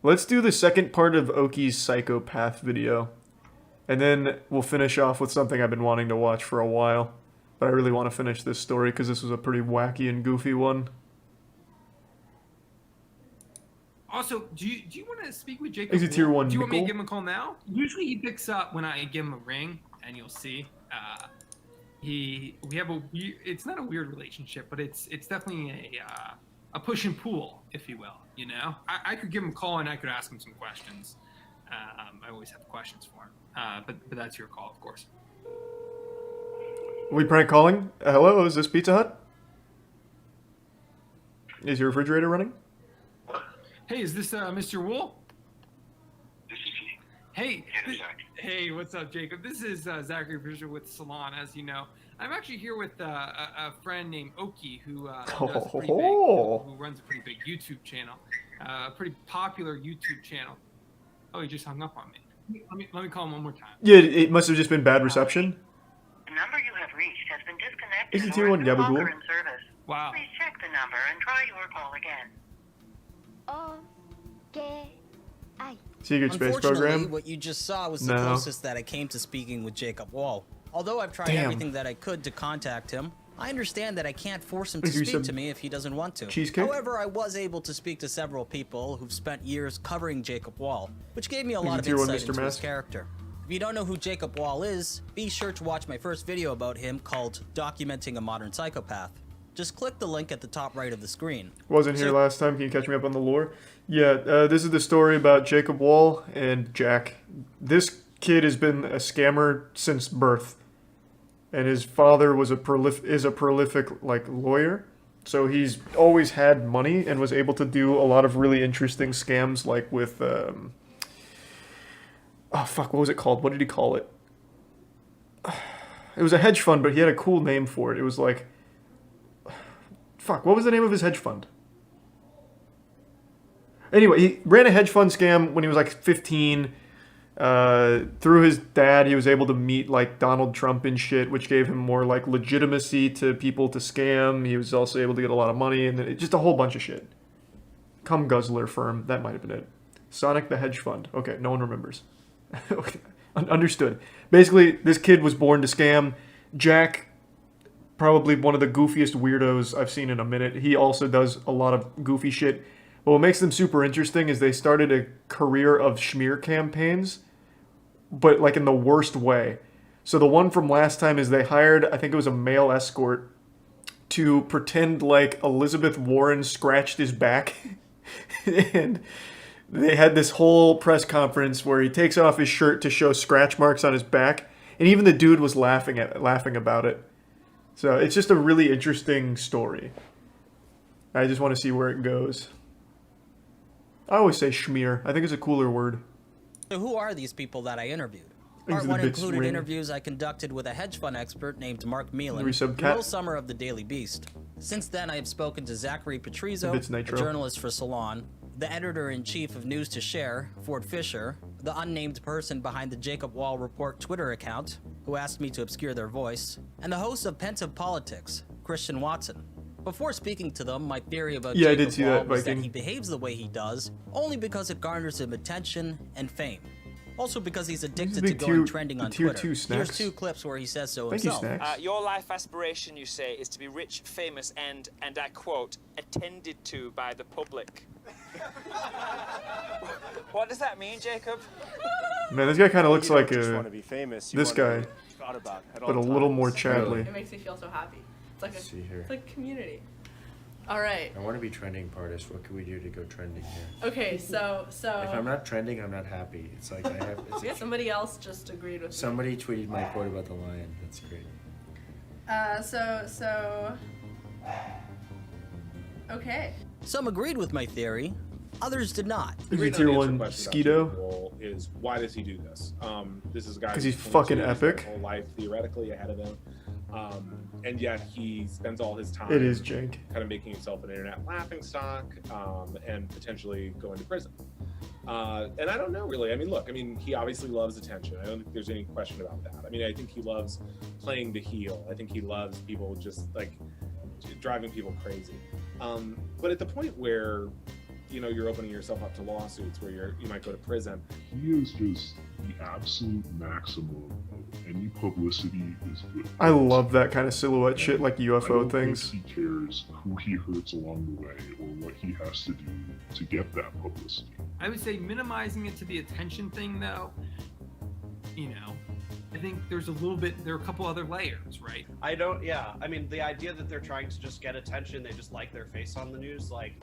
Let's do the second part of Oki's Psychopath video. And then we'll finish off with something I've been wanting to watch for a while. But I really want to finish this story because this was a pretty wacky and goofy one. Also, do you want to speak with Jacob? He's a tier 1 Do you want me to nickel. give him a call now? Usually he picks up when I give him a ring, and you'll see. It's not a weird relationship, but it's definitely a push and pull, if you will. You know, I could give him a call and I could ask him some questions. I always have questions for him. But that's your call, of course. Are we prank calling? Hello, is this Pizza Hut? Is your refrigerator running? Hey, is this Mr. Wool? This is he. Hey, Yeah, Zach. hey, what's up, Jacob? This is Zachary Fisher with Salon, as you know. I'm actually here with a friend named Oki who does pretty big, who runs a pretty big YouTube channel, a pretty popular YouTube channel. Oh, he just hung up on me. Let me call him one more time. Yeah, it must have just been bad reception. The number you have reached has been disconnected. Is it tier 1 or no Gabagool? longer in service. Wow. Please check the number and try your call again. Secret Space Unfortunately, Program? what you just saw was the No. closest that I came to speaking with Jacob Wall. Although I've tried Damn. everything that I could to contact him, I understand that I can't force him to Give you speak some to me if he doesn't want to. cheesecake? However, I was able to speak to several people who've spent years covering Jacob Wall, which gave me a lot of tier 1 insight Mr. into his Mask. character. If you don't know who Jacob Wall is, be sure to watch my first video about him called Documenting a Modern Psychopath. Just click the link at the top right of the screen. Wasn't here last time. Can you catch me up on the lore? Yeah, this is the story about Jacob Wall and Jack. This kid has been a scammer since birth, and his father was a prolific like lawyer. So he's always had money and was able to do a lot of really interesting scams, like with oh fuck, what was it called? What did he call it? It was a hedge fund, but he had a cool name for it. It was like, fuck, what was the name of his hedge fund? Anyway, he ran a hedge fund scam when he was like 15. Through his dad, he was able to meet like Donald Trump and shit, which gave him more like legitimacy to people to scam. He was also able to get a lot of money and just a whole bunch of shit. Cum Guzzler firm, that might have been it. Sonic the Hedge Fund. Okay, no one remembers. Okay. Understood. Basically, this kid was born to scam. Jack, probably one of the goofiest weirdos I've seen in a minute. He also does a lot of goofy shit. But what makes them super interesting is they started a career of smear campaigns, but like in the worst way. So the one from last time is they hired, I think it was a male escort, to pretend like Elizabeth Warren scratched his back. And they had this whole press conference where he takes off his shirt to show scratch marks on his back. And even the dude was laughing about it. So it's just a really interesting story. I just want to see where it goes. I always say schmear. I think it's a cooler word. So who are these people that I interviewed? These Part are the 1 bits included ring. interviews I conducted with a hedge fund expert named Mark Meelan, Resub cat. Will Summer of the Daily Beast. Since then, I have spoken to Zachary Patrizio, Bits a nitro. journalist for Salon, the editor-in-chief of News to Share, Ford Fisher, the unnamed person behind the Jacob Wall Report Twitter account, who asked me to obscure their voice, and the host of Pensive Politics, Christian Watson. Before speaking to them, my theory about Yeah, I Jacob did see Wall that, was Viking. that he behaves the way he does only because it garners him attention and fame. Also because he's addicted to big going tier- trending on tier Twitter. 2 snacks. Here's 2 clips where he says so Thank you, himself. Snacks. Your life aspiration, you say, is to be rich, famous, and I quote, attended to by the public. What does that mean, Jacob? Man, this guy kind of looks like just want to be famous. You this wanna guy, be thought about at all but a little times. more Chadley. It makes me feel so happy. It's like See here. it's like community. All right. I want to be trending artist. What can we do to go trending here? Okay. So If I'm not trending, I'm not happy. It's like I have. It's yeah, somebody else just agreed with somebody tweeted my quote about the lion. That's great. me. Okay. Some agreed with my theory, others did not. Is he Great tier unanswered 1 question about Skeeto? Jacob Wall is why does he do this? This is a guy 'Cause who's he's fucking 22, he's got epic. his whole life theoretically ahead of him, and yet he spends all his time. It is jank. Kind of making himself an internet laughingstock, and potentially going to prison. And I don't know really. I mean, look. I mean, he obviously loves attention. I don't think there's any question about that. I mean, I think he loves playing the heel. I think he loves people just like driving people crazy. But at the point where you know, you're opening yourself up to lawsuits where you might go to prison. He is just the absolute maximum of any publicity is good. I love that kind of silhouette shit, like I UFO don't things. think he cares who he hurts along the way or what he has to do to get that publicity. I would say minimizing it to the attention thing, though, you know, I think there are a couple other layers, right? I mean, the idea that they're trying to just get attention, they just like their face on the news, like,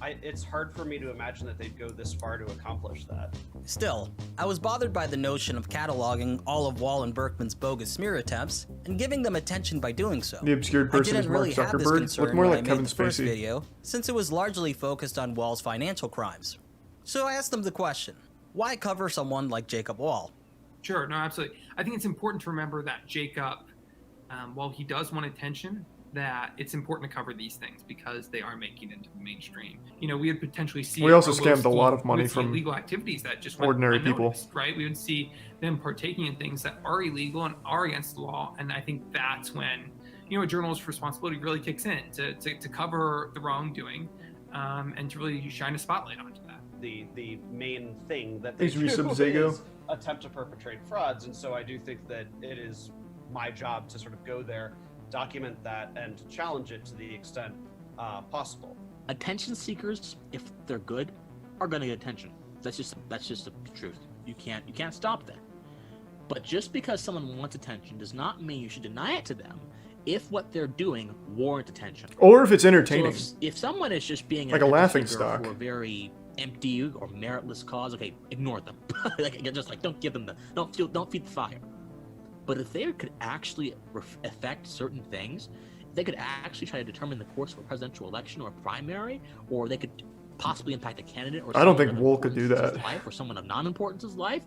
it's hard for me to imagine that they'd go this far to accomplish that. Still, I was bothered by the notion of cataloging all of Wall and Berkman's bogus smear attempts and giving them attention by doing so. The obscured person I is didn't Mark really have this Zuckerberg. concern Looked more when like I made Kevin the first Spacey. video, since it was largely focused on Wall's financial crimes. So I asked them the question, why cover someone like Jacob Wall? Sure, no, absolutely. I think it's important to remember that Jacob, while he does want attention, that it's important to cover these things because they are making it into the mainstream. You know, we would potentially see. We also almost scammed a lot of we money would see from illegal activities that just went ordinary people. unnoticed, right? We would see them partaking in things that are illegal and are against the law, and I think that's when, you know, a journalist's responsibility really kicks in to cover the wrongdoing, and to really shine a spotlight onto that. The main thing that they Thanks, do Resub Zago. is attempt to perpetrate frauds, and so I do think that it is my job to sort of go there, document that, and challenge it to the extent possible. Attention seekers, if they're good, are going to get attention. That's just the truth. You can't stop that. But just because someone wants attention does not mean you should deny it to them if what they're doing warrants attention. Or if it's entertaining. So if someone is just being like a laughing seeker stock for a very empty or meritless cause, okay, ignore them. Don't give them don't feed the fire. But if they could actually affect certain things, they could actually try to determine the course of a presidential election or a primary, or they could possibly impact a candidate or I don't someone think of Wool could do importance's that. life or someone of non-importance's life,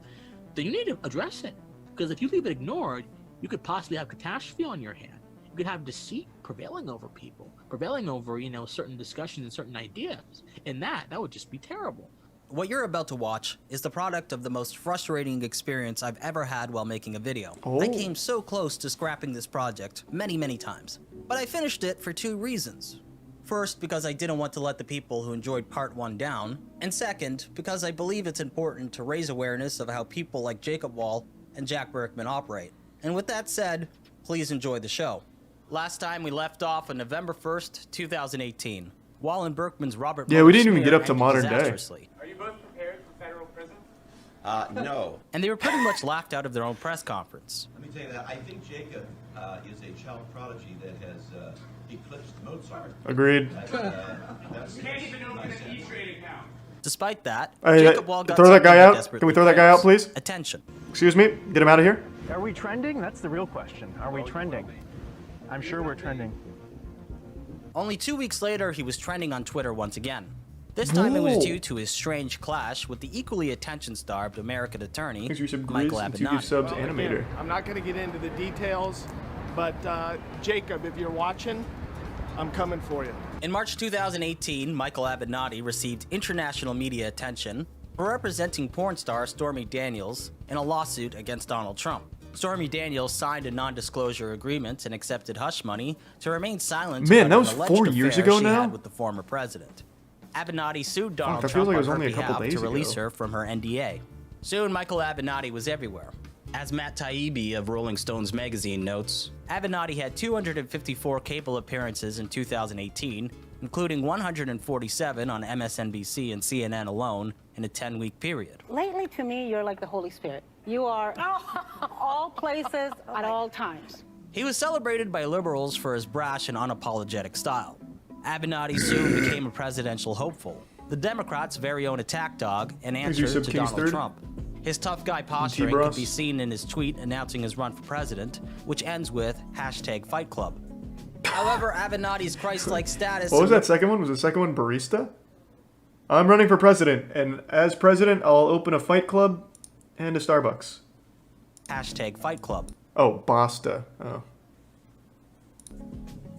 then you need to address it. Because if you leave it ignored, you could possibly have catastrophe on your hand. You could have deceit prevailing over people, prevailing over, you know, certain discussions and certain ideas. And that would just be terrible. What you're about to watch is the product of the most frustrating experience I've ever had while making a video. I came so close to scrapping this project many, many times. But I finished it for two reasons. First, because I didn't want to let the people who enjoyed part 1 down. And second, because I believe it's important to raise awareness of how people like Jacob Wall and Jack Berkman operate. And with that said, please enjoy the show. Last time we left off on November 1st, 2018. Wall and Berkman's Robert Yeah, we didn't even Mueller get up to ended modern day. disastrously. Are you both prepared for federal prison? No. And they were pretty much laughed out of their own press conference. Let me tell you that I think Jacob is a child prodigy that has eclipsed Mozart. Agreed. You can't even open an E-Trade account. Despite that, Hey, Jacob Wall got throw that guy something he out. desperately Can we throw that guy out, craves. please? Attention. Excuse me, get him out of here. Are we trending? That's the real question. Are we trending? I'm sure we're trending. Only 2 weeks later, he was trending on Twitter once again. This time it was Whoa. due to his strange clash with the equally attention-starved American attorney, Thanks for some Michael Grizz and 2 Avenatti. subs Well, animator. again, I'm not going to get into the details, but Jacob, if you're watching, I'm coming for you. In March 2018, Michael Avenatti received international media attention for representing porn star Stormy Daniels in a lawsuit against Donald Trump. Stormy Daniels signed a non-disclosure agreement and accepted hush money to remain silent Man, about that an was alleged 4 years affair ago she now? had with the former president. Avenatti sued Donald that feels Trump like it on was her only a couple behalf days to release ago. her from her NDA. Soon, Michael Avenatti was everywhere. As Matt Taibbi of Rolling Stones magazine notes, Avenatti had 254 cable appearances in 2018, including 147 on MSNBC and CNN alone in a 10-week period. Lately, to me, you're like the Holy Spirit. You are all places at all times. He was celebrated by liberals for his brash and unapologetic style. Avenatti soon became a presidential hopeful, the Democrats' very own attack dog and answer Sub to King's Donald third. Trump. His tough guy posturing T-Bros. could be seen in his tweet announcing his run for president, which ends with #FightClub. However, Avenatti's Christ-like status... What was that second one? Was the second one barista? I'm running for president, and as president, I'll open a fight club and a Starbucks. #FightClub. Oh, Basta. Oh.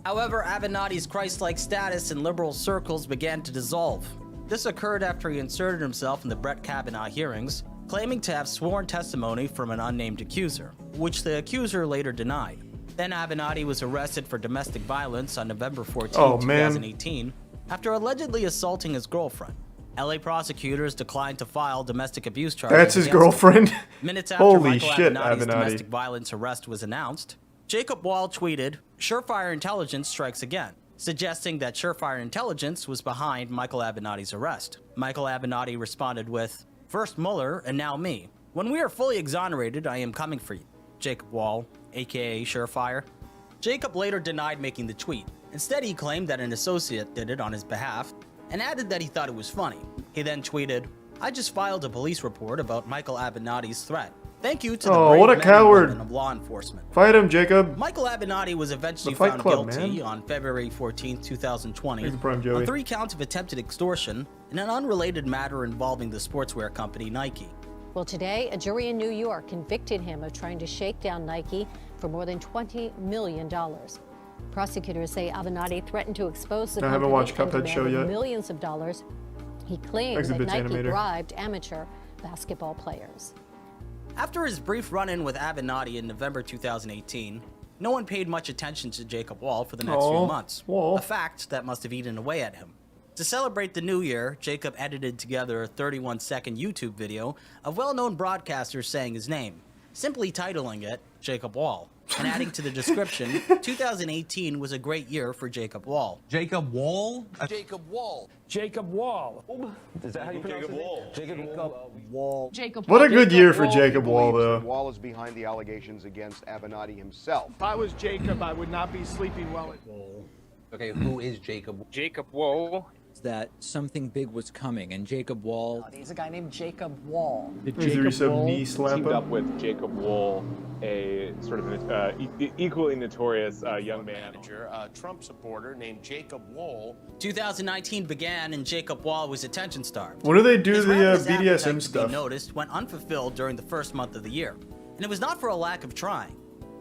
However, Avenatti's Christ-like status in liberal circles began to dissolve. This occurred after he inserted himself in the Brett Kavanaugh hearings, claiming to have sworn testimony from an unnamed accuser, which the accuser later denied. Then Avenatti was arrested for domestic violence on November 14, Oh, man. 2018, after allegedly assaulting his girlfriend. LA prosecutors declined to file domestic abuse charges. That's his against him. girlfriend? Minutes after Holy Michael shit, Avenatti's Avenatti. domestic violence arrest was announced, Jacob Wall tweeted, "Surefire Intelligence strikes again," suggesting that Surefire Intelligence was behind Michael Avenatti's arrest. Michael Avenatti responded with, "First Mueller and now me. When we are fully exonerated, I am coming for you. Jacob Wall, aka Surefire." Jacob later denied making the tweet. Instead, he claimed that an associate did it on his behalf and added that he thought it was funny. He then tweeted, "I just filed a police report about Michael Avenatti's threat. Thank you to the Oh, brave what a men and coward. women of law enforcement." Fight him, Jacob. Michael Avenatti was eventually The Fight found Club, guilty man. on February 14, 2020 Here's the prime Joey. on 3 counts of attempted extortion in an unrelated matter involving the sportswear company Nike. Well, today, a jury in New York convicted him of trying to shake down Nike for more than $20 million. Prosecutors say Avenatti threatened to expose the I haven't company watched and Cuphead show demanded yet. millions of dollars. He claimed that Exhibits Nike animator. bribed amateur basketball players. After his brief run-in with Avenatti in November 2018, no one paid much attention to Jacob Wall for the next few Aw, months, Wall. a fact that must have eaten away at him. To celebrate the new year, Jacob edited together a 31-second YouTube video of well-known broadcasters saying his name, simply titling it Jacob Wall, and adding to the description, 2018 was a great year for Jacob Wall. Jacob Wall? Jacob Wall. Jacob Wall. Is that how you pronounce Jacob it? Wall. Jacob Wall. Jacob What a good Jacob year for Wall. Jacob Wall, though. Wall is behind the allegations against Avenatti himself. If I was Jacob, I would not be sleeping well at Okay, who is Jacob? Jacob Wall. That something big was coming, and Jacob Wall. He's a guy named Jacob Wall. Is there some knee slap Teamed up him? with Jacob Wall, a sort of equally notorious young man. Manager, a Trump supporter named Jacob Wall. 2019 began and Jacob Wall was attention-starved. When do they do His the ravenous BDSM appetite to be stuff? noticed went unfulfilled during the first month of the year, and it was not for a lack of trying.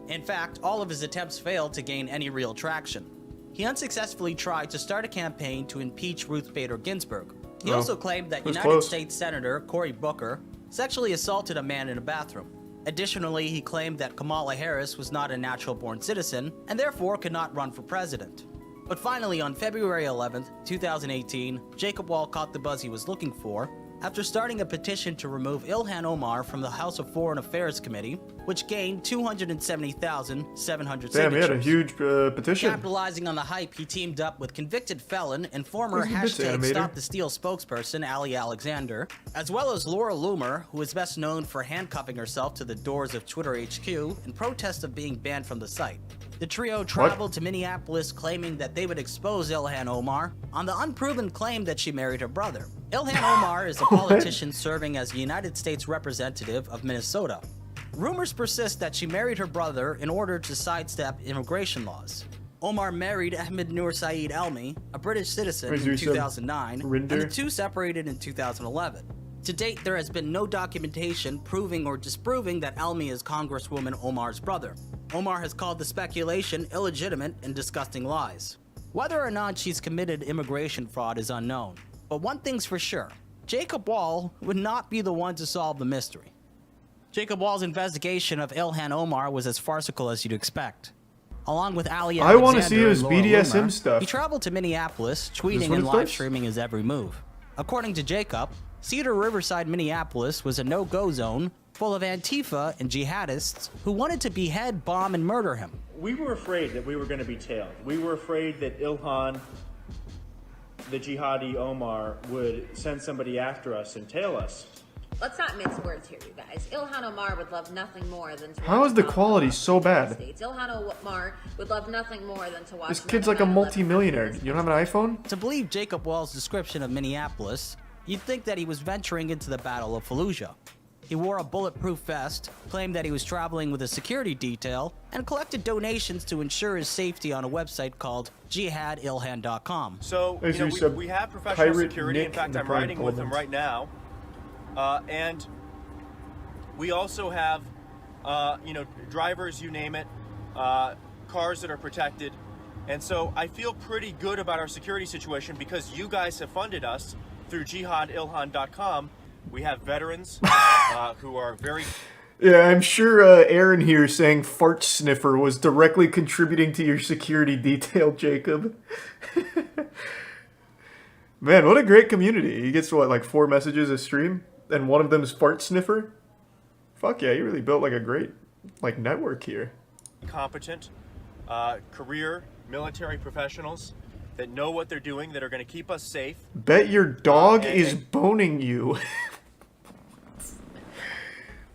In fact, all of his attempts failed to gain any real traction. He unsuccessfully tried to start a campaign to impeach Ruth Bader Ginsburg. He Oh, also claimed that that was United close. States Senator Cory Booker sexually assaulted a man in a bathroom. Additionally, he claimed that Kamala Harris was not a natural-born citizen and therefore could not run for president. But finally, on February 11th, 2018, Jacob Wall caught the buzz he was looking for after starting a petition to remove Ilhan Omar from the House of Foreign Affairs Committee, which gained 270,700 Damn, he signatures. had a huge petition. Capitalizing on the hype, he teamed up with convicted felon and former Where's the bits hashtag animator? Stop the Steal spokesperson Ali Alexander, as well as Laura Loomer, who is best known for handcuffing herself to the doors of Twitter HQ in protest of being banned from the site. The trio traveled to Minneapolis claiming that they would expose Ilhan Omar on the unproven claim that she married her brother. Ilhan Omar is a politician serving as a United States representative of Minnesota. Rumors persist that she married her brother in order to sidestep immigration laws. Omar married Ahmed Noor Saeed Elmi, a British citizen, Wait, in is there 2009, and the two separated in 2011. To date, there has been no documentation proving or disproving that Elmi is Congresswoman Omar's brother. Omar has called the speculation illegitimate and disgusting lies. Whether or not she's committed immigration fraud is unknown, but one thing's for sure, Jacob Wall would not be the one to solve the mystery. Jacob Wall's investigation of Ilhan Omar was as farcical as you'd expect. Along with Ali I wanna Alexander see his and Laura BDSM Loomer, stuff. he traveled to Minneapolis, tweeting what and it live does? streaming his every move. According to Jacob, Cedar Riverside, Minneapolis was a no-go zone full of Antifa and jihadists who wanted to behead, bomb, and murder him. We were afraid that we were going to be tailed. We were afraid that Ilhan, the jihadi Omar, would send somebody after us and tail us. Let's not mince words here, you guys. Ilhan Omar would love nothing more than to How watch is the Trump quality in so the bad? States. Ilhan Omar would love nothing more than to watch This him kid's at like a 9/11 multi-millionaire. You don't have an iPhone? To believe Jacob Wall's description of Minneapolis, you'd think that he was venturing into the Battle of Fallujah. He wore a bulletproof vest, claimed that he was traveling with a security detail, and collected donations to ensure his safety on a website called jihadilhan.com. So, There's you know, your we have professional pirate security. In Nick fact, and the I'm Prime riding with him Coleman. right now. And we also have, you know, drivers, you name it, cars that are protected. And so I feel pretty good about our security situation because you guys have funded us through jihadilhan.com. We have veterans who are very... Yeah, I'm sure Aaron here saying fart sniffer was directly contributing to your security detail, Jacob. Man, what a great community. He gets, what, like 4 messages a stream? And one of them is Fart Sniffer? Fuck yeah, you really built like a great like network here. Competent, career military professionals that know what they're doing, that are going to keep us safe. Bet your dog is boning you.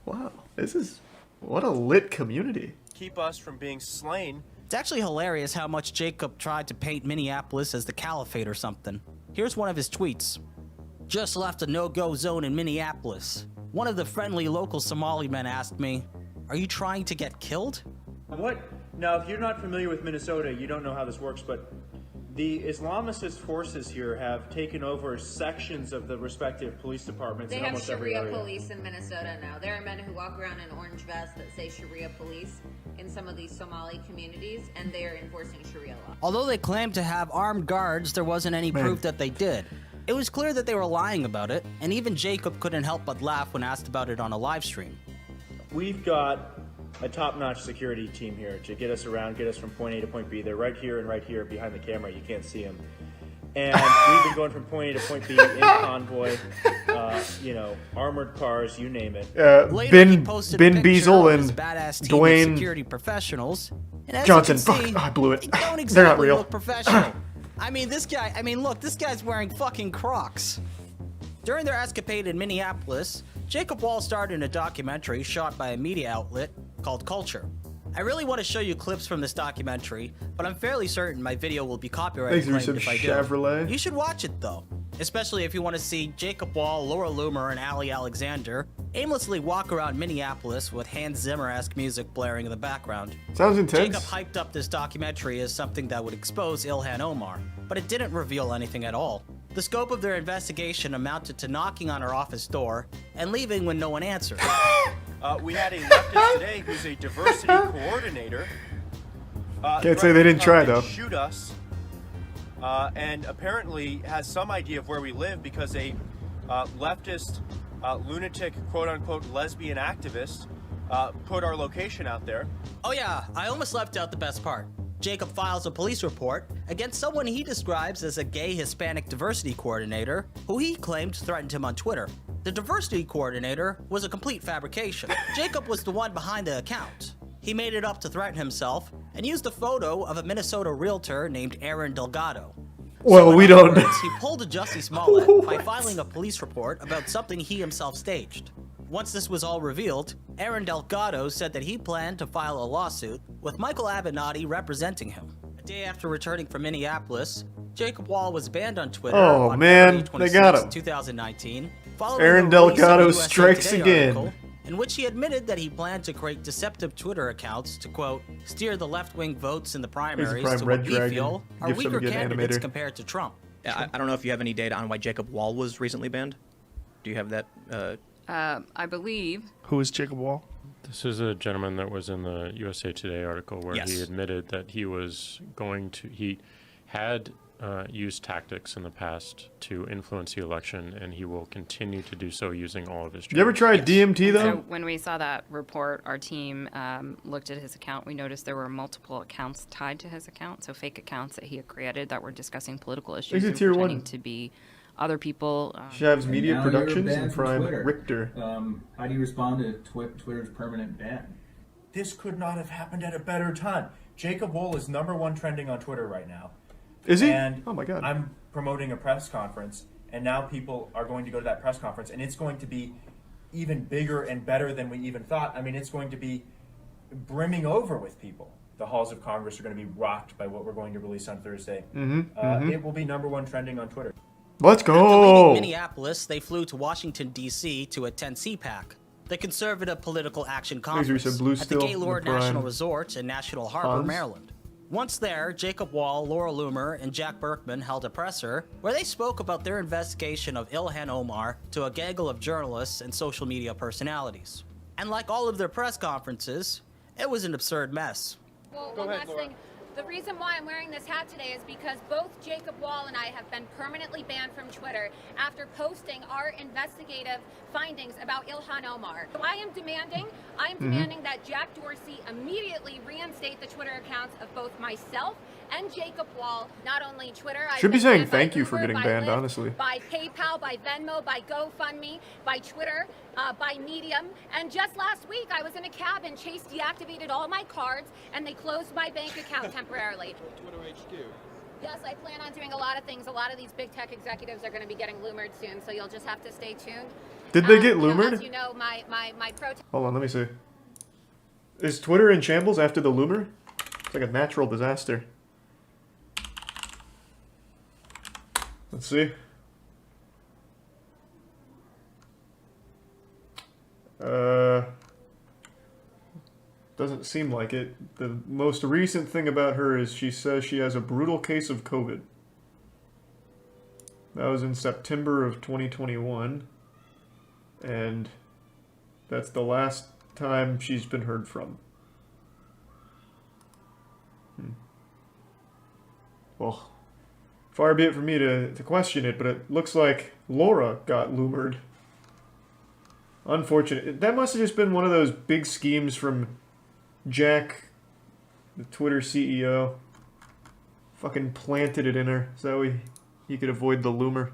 Wow, this is... what a lit community. Keep us from being slain. It's actually hilarious how much Jacob tried to paint Minneapolis as the caliphate or something. Here's one of his tweets. Just left a no-go zone in Minneapolis. One of the friendly local Somali men asked me, "Are you trying to get killed?" What? Now, if you're not familiar with Minnesota, you don't know how this works, but the Islamicist forces here have taken over sections of the respective police departments They in have almost every Sharia area. police in Minnesota now. There are men who walk around in orange vests that say Sharia police in some of these Somali communities, and they are enforcing Sharia law. Although they claimed to have armed guards, there wasn't any proof that they did. It was clear that they were lying about it, and even Jacob couldn't help but laugh when asked about it on a live stream. We've got a top-notch security team here to get us around, get us from point A to point B. They're right here and right here behind the camera. You can't see them. And we've been going from point A to point B in convoy, you know, armored cars, you name it. Ben Beazle and Dwayne security professionals. And as Johnson. you can see, Fuck, I blew it. they don't They're exactly not real. look professional. I mean, look, this guy's wearing fucking Crocs. During their escapade in Minneapolis, Jacob Wall starred in a documentary shot by a media outlet called Culture. I really want to show you clips from this documentary, but I'm fairly certain my video will be copyright claimed if I do. Chevrolet. You should watch it though, especially if you want to see Jacob Wall, Laura Loomer, and Ali Alexander aimlessly walk around Minneapolis with Hans Zimmer-esque music blaring in the background. Sounds intense. Jacob hyped up this documentary as something that would expose Ilhan Omar, but it didn't reveal anything at all. The scope of their investigation amounted to knocking on her office door and leaving when no one answered. We had a leftist today who's a diversity coordinator. Can't say they didn't try, though. Shoot us, and apparently has some idea of where we live because a leftist, lunatic, quote-unquote lesbian activist put our location out there. Oh yeah, I almost left out the best part. Jacob files a police report against someone he describes as a gay Hispanic diversity coordinator who he claimed threatened him on Twitter. The diversity coordinator was a complete fabrication. Jacob was the one behind the account. He made it up to threaten himself and used a photo of a Minnesota realtor named Aaron Delgado. Well, we don't know. He pulled a Jussie Smollett by filing a police report about something he himself staged. Once this was all revealed, Aaron Delgado said that he planned to file a lawsuit with Michael Avenatti representing him. A day after returning from Minneapolis, Jacob Wall was banned on Twitter on February 26, 2019, following Aaron the release of Delgado a USA strikes Today again. article in which he admitted that he planned to create deceptive Twitter accounts to, quote, steer the left-wing votes in the primaries Prime to Red what we Dragon. feel are Give some weaker good candidates animator. compared to Trump. Yeah, I don't know if you have any data on why Jacob Wall was recently banned. Do you have that? I believe. Who is Jacob Wall? This is a gentleman that was in the USA Today article where Yes. he admitted that he was he had used tactics in the past to influence the election, and he will continue to do so using all of his. You ever tried DMT though? So when we saw that report, our team looked at his account. We noticed there were multiple accounts tied to his account, so fake accounts that he had created that were discussing political issues He's a and tier pretending one. to be other people. Shavs Media And now you're Productions banned and from Prime Twitter. Richter. How do you respond to Twitter's permanent ban? This could not have happened at a better time. Jacob Wall is #1 trending on Twitter right now. Is he? And Oh my God. I'm promoting a press conference, and now people are going to go to that press conference, and it's going to be even bigger and better than we even thought. I mean, it's going to be brimming over with people. The halls of Congress are going to be rocked by what we're going to release on Thursday. It will be #1 trending on Twitter. Let's After go. leaving Minneapolis, they flew to Washington, D.C. to attend CPAC, the Conservative Political Action Thanks, Reese. Conference, Blue at the still, Gaylord the Prime. National Resort in National Harbor, Hans. Maryland. Once there, Jacob Wall, Laura Loomer, and Jack Berkman held a presser where they spoke about their investigation of Ilhan Omar to a gaggle of journalists and social media personalities. And like all of their press conferences, it was an absurd mess. Well, one last thing. The reason why I'm wearing this hat today is because both Jacob Wall and I have been permanently banned from Twitter after posting our investigative findings about Ilhan Omar. So I am demanding that Jack Dorsey immediately reinstate the Twitter accounts of both myself and Jacob Wall, not only Twitter. I've Should be been saying banned by thank you for Uber, getting by banned, Lyft, honestly. by PayPal, by Venmo, by GoFundMe, by Twitter, by Medium. And just last week, I was in a cab and Chase deactivated all my cards and they closed my bank account temporarily. Twitter HQ. Yes, I plan on doing a lot of things. A lot of these big tech executives are going to be getting lumered soon, so you'll just have to stay tuned. Did they get You know, lumered? as you know, my protest. Hold on, let me see. Is Twitter in shambles after the loomer? It's like a natural disaster. Let's see. Doesn't seem like it. The most recent thing about her is she says she has a brutal case of COVID. That was in September of 2021. And that's the last time she's been heard from. Well, far be it from me to question it, but it looks like Laura got loomered. Unfortunate. That must have just been one of those big schemes from Jack, the Twitter CEO. Fucking planted it in her so he could avoid the loomer.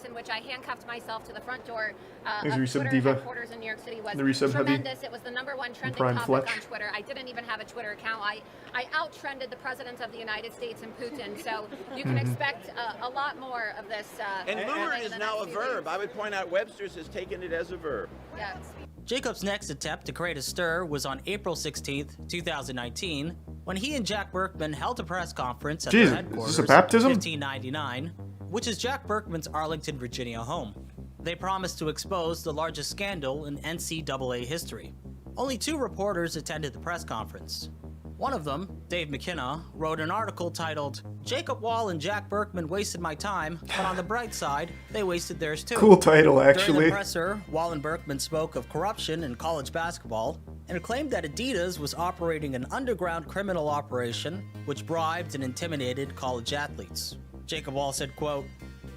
In which I handcuffed myself to the front door Thanks, of Resub Twitter Diva. headquarters in New York City was The Resub Heavy. tremendous. It was the #1 trending Prime topic Fletch. on Twitter. I didn't even have a Twitter account. I out-trended the President of the United States and Putin, so you can expect a lot more of this. And loomer in is the now a next few verb. weeks. I would point out Webster's has taken it as a verb. Yes. Jacob's next attempt to create a stir was on April 16th, 2019, when he and Jack Berkman held a press conference at Jesus, their is headquarters, this a baptism? 1599, which is Jack Berkman's Arlington, Virginia home. They promised to expose the largest scandal in NCAA history. Only 2 reporters attended the press conference. One of them, Dave McKenna, wrote an article titled, "Jacob Wall and Jack Berkman wasted my time, but on the bright side, they wasted theirs too." Cool title, During actually. the presser, Wall and Berkman spoke of corruption in college basketball and claimed that Adidas was operating an underground criminal operation which bribed and intimidated college athletes. Jacob Wall said, quote,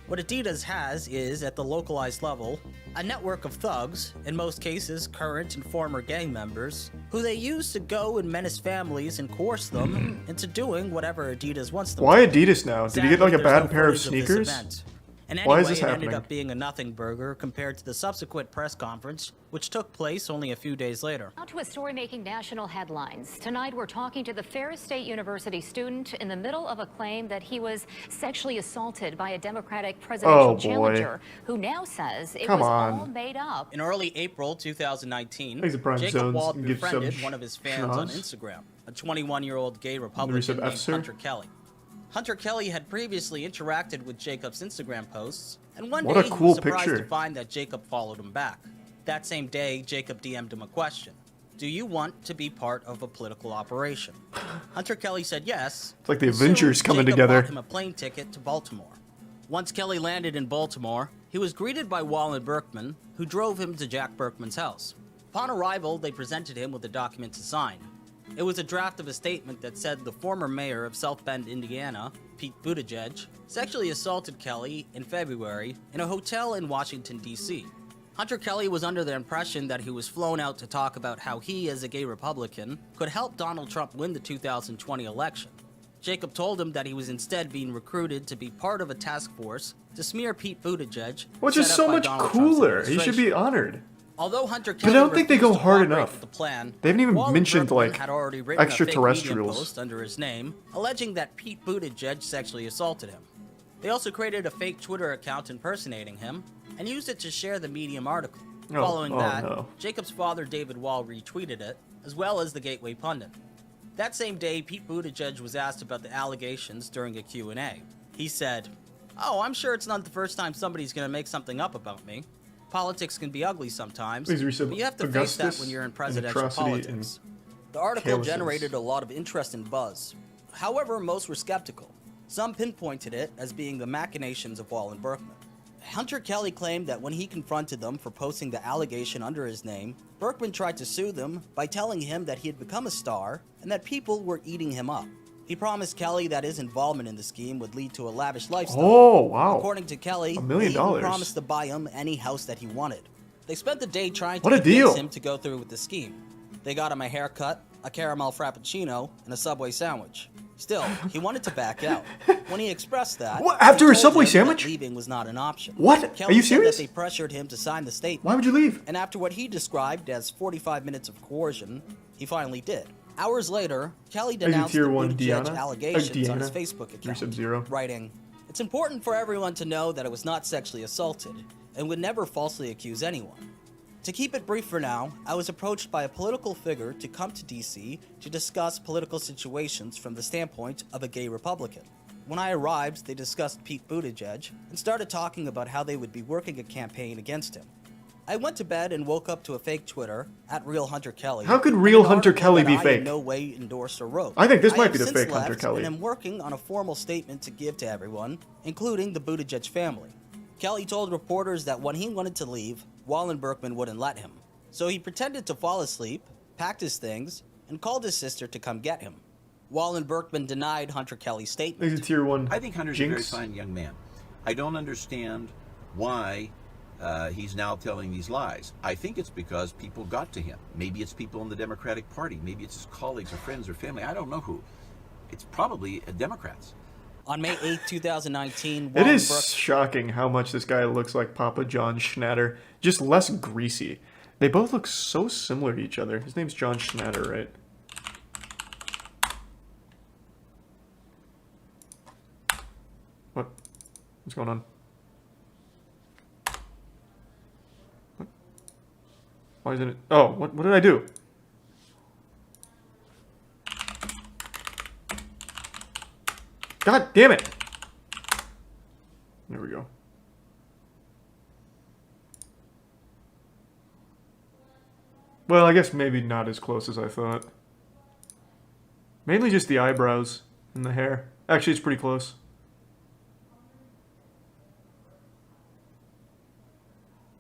"What Adidas has is, at the localized level, a network of thugs, in most cases current and former gang members, who they use to go and menace families and coerce them into doing whatever Adidas wants them Why to. Adidas now? Did he get like a Sadly, there's bad no pair of footage this sneakers? event. And Why anyway, is this it ended happening? up being a nothing burger compared to the subsequent press conference, which took place only a few days later. Now to a story making national headlines. Tonight, we're talking to the Ferris State University student in the middle of a claim that he was sexually assaulted by a Democratic presidential boy. challenger, who now says it Come was on. all made up. In early April 2019, Thanks to Prime Jacob Zones Wall and give befriended some one of his fans on schnoz. Instagram, a 21-year-old gay Receive Republican named F, sir? Hunter Kelly. Hunter Kelly had previously interacted with Jacob's Instagram posts, and one What day a he cool was surprised picture. to find that Jacob followed him back. That same day, Jacob DM'd him a question. "Do you want to be part of a political operation?" Hunter Kelly said yes. It's like the and soon, Avengers coming Jacob together. bought him a plane ticket to Baltimore. Once Kelly landed in Baltimore, he was greeted by Wall and Berkman, who drove him to Jack Berkman's house. Upon arrival, they presented him with a document to sign. It was a draft of a statement that said the former mayor of South Bend, Indiana, Pete Buttigieg, sexually assaulted Kelly in February in a hotel in Washington, D.C. Hunter Kelly was under the impression that he was flown out to talk about how he, as a gay Republican, could help Donald Trump win the 2020 election. Jacob told him that he was instead being recruited to be part of a task force to smear Pete Buttigieg, Which is set so up by much Donald Trump's cooler. He should administration. be honored. Although Hunter But I Kelly don't think they go refused to hard cooperate enough. with the plan, They haven't even Wall and mentioned, Berkman like, had already written a fake Medium extraterrestrials. post under his name, alleging that Pete Buttigieg sexually assaulted him. They also created a fake Twitter account impersonating him and used it to share the Medium article. Oh, Following oh that, no. Jacob's father David Wall retweeted it, as well as the Gateway Pundit. That same day, Pete Buttigieg was asked about the allegations during a Q&A. He said, "Oh, I'm sure it's not the first time somebody's going to make something up about me. Politics can be ugly sometimes, Please resub but you have to face that Augustus when you're in and presidential atrocity politics." The article Calyces. generated a lot of interest and buzz. However, most were skeptical. Some pinpointed it as being the machinations of Wall and Berkman. Hunter Kelly claimed that when he confronted them for posting the allegation under his name, Berkman tried to sue them by telling him that he had become a star and that people were eating him up. He promised Kelly that his involvement in the scheme would lead to a lavish lifestyle. Oh, wow. According to Kelly, $1 million. he even promised to buy him any house that he wanted. They spent the day trying to What a convince deal. him to go through with the scheme. They got him a haircut, a caramel frappuccino, and a Subway sandwich. Still, he wanted to back out. When he expressed that, What? After he a told Subway him that sandwich? leaving was not an option. What? Kelly Are you said serious? that they pressured him to sign the statement. Why would you leave? And after what he described as 45 minutes of coercion, he finally did. Hours later, Kelly denounced the tier 1 Buttigieg Diana? allegations on his Diana? Facebook 3 account, Sub-Zero. writing, "It's important for everyone to know that I was not sexually assaulted and would never falsely accuse anyone. To keep it brief for now, I was approached by a political figure to come to DC to discuss political situations from the standpoint of a gay Republican. When I arrived, they discussed Pete Buttigieg and started talking about how they would be working a campaign against him. I went to bed and woke up to a fake Twitter at Real Hunter Kelly. How could and Real an Hunter article Kelly that be I fake? in no way endorsed or wrote. I think this might have be the since fake Hunter left Kelly. And am working on a formal statement to give to everyone, including the Buttigieg family. Kelly told reporters that when he wanted to leave, Wall and Berkman wouldn't let him. So he pretended to fall asleep, packed his things, and called his sister to come get him. Wall and Berkman denied Hunter Kelly's statement. He's a tier 1 I think Hunter's Jinx. a very fine young man. I don't understand why he's now telling these lies. I think it's because people got to him. Maybe it's people in the Democratic Party. Maybe it's his colleagues or friends or family. I don't know who. It's probably Democrats. On May 8, 2019, It is shocking how much this guy looks like Papa John Schnatter, just less greasy. They both look so similar to each other. His name's John Schnatter, right? What? What's going on? What? Why isn't it? Oh, what did I do? God damn it! There we go. Well, I guess maybe not as close as I thought. Mainly just the eyebrows and the hair. Actually, it's pretty close.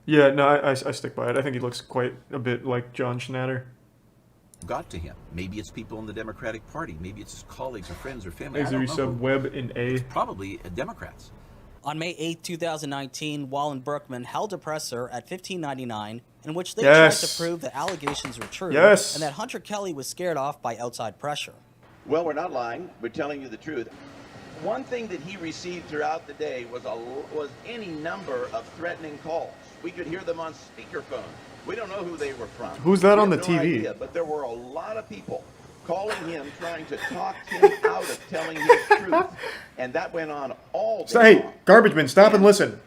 Yeah, no, I stick by it. I think he looks quite a bit like John Schnatter. Got to him. Maybe it's people in the Democratic Party. Maybe it's his colleagues or friends or family. I Is don't there know some who. web in A? It's probably Democrats. On May 8, 2019, Wall and Berkman held a presser at 1599 in which they Yes. tried to prove that allegations were true Yes. and that Hunter Kelly was scared off by outside pressure. Well, we're not lying. We're telling you the truth. One thing that he received throughout the day was any number of threatening calls. We could hear them on speakerphone. We don't know who they were from. Who's that We on have the no TV? idea, but there were a lot of people calling him, trying to talk him out of telling his truth. And that went on all day So, hey, long. garbage man, stop and listen.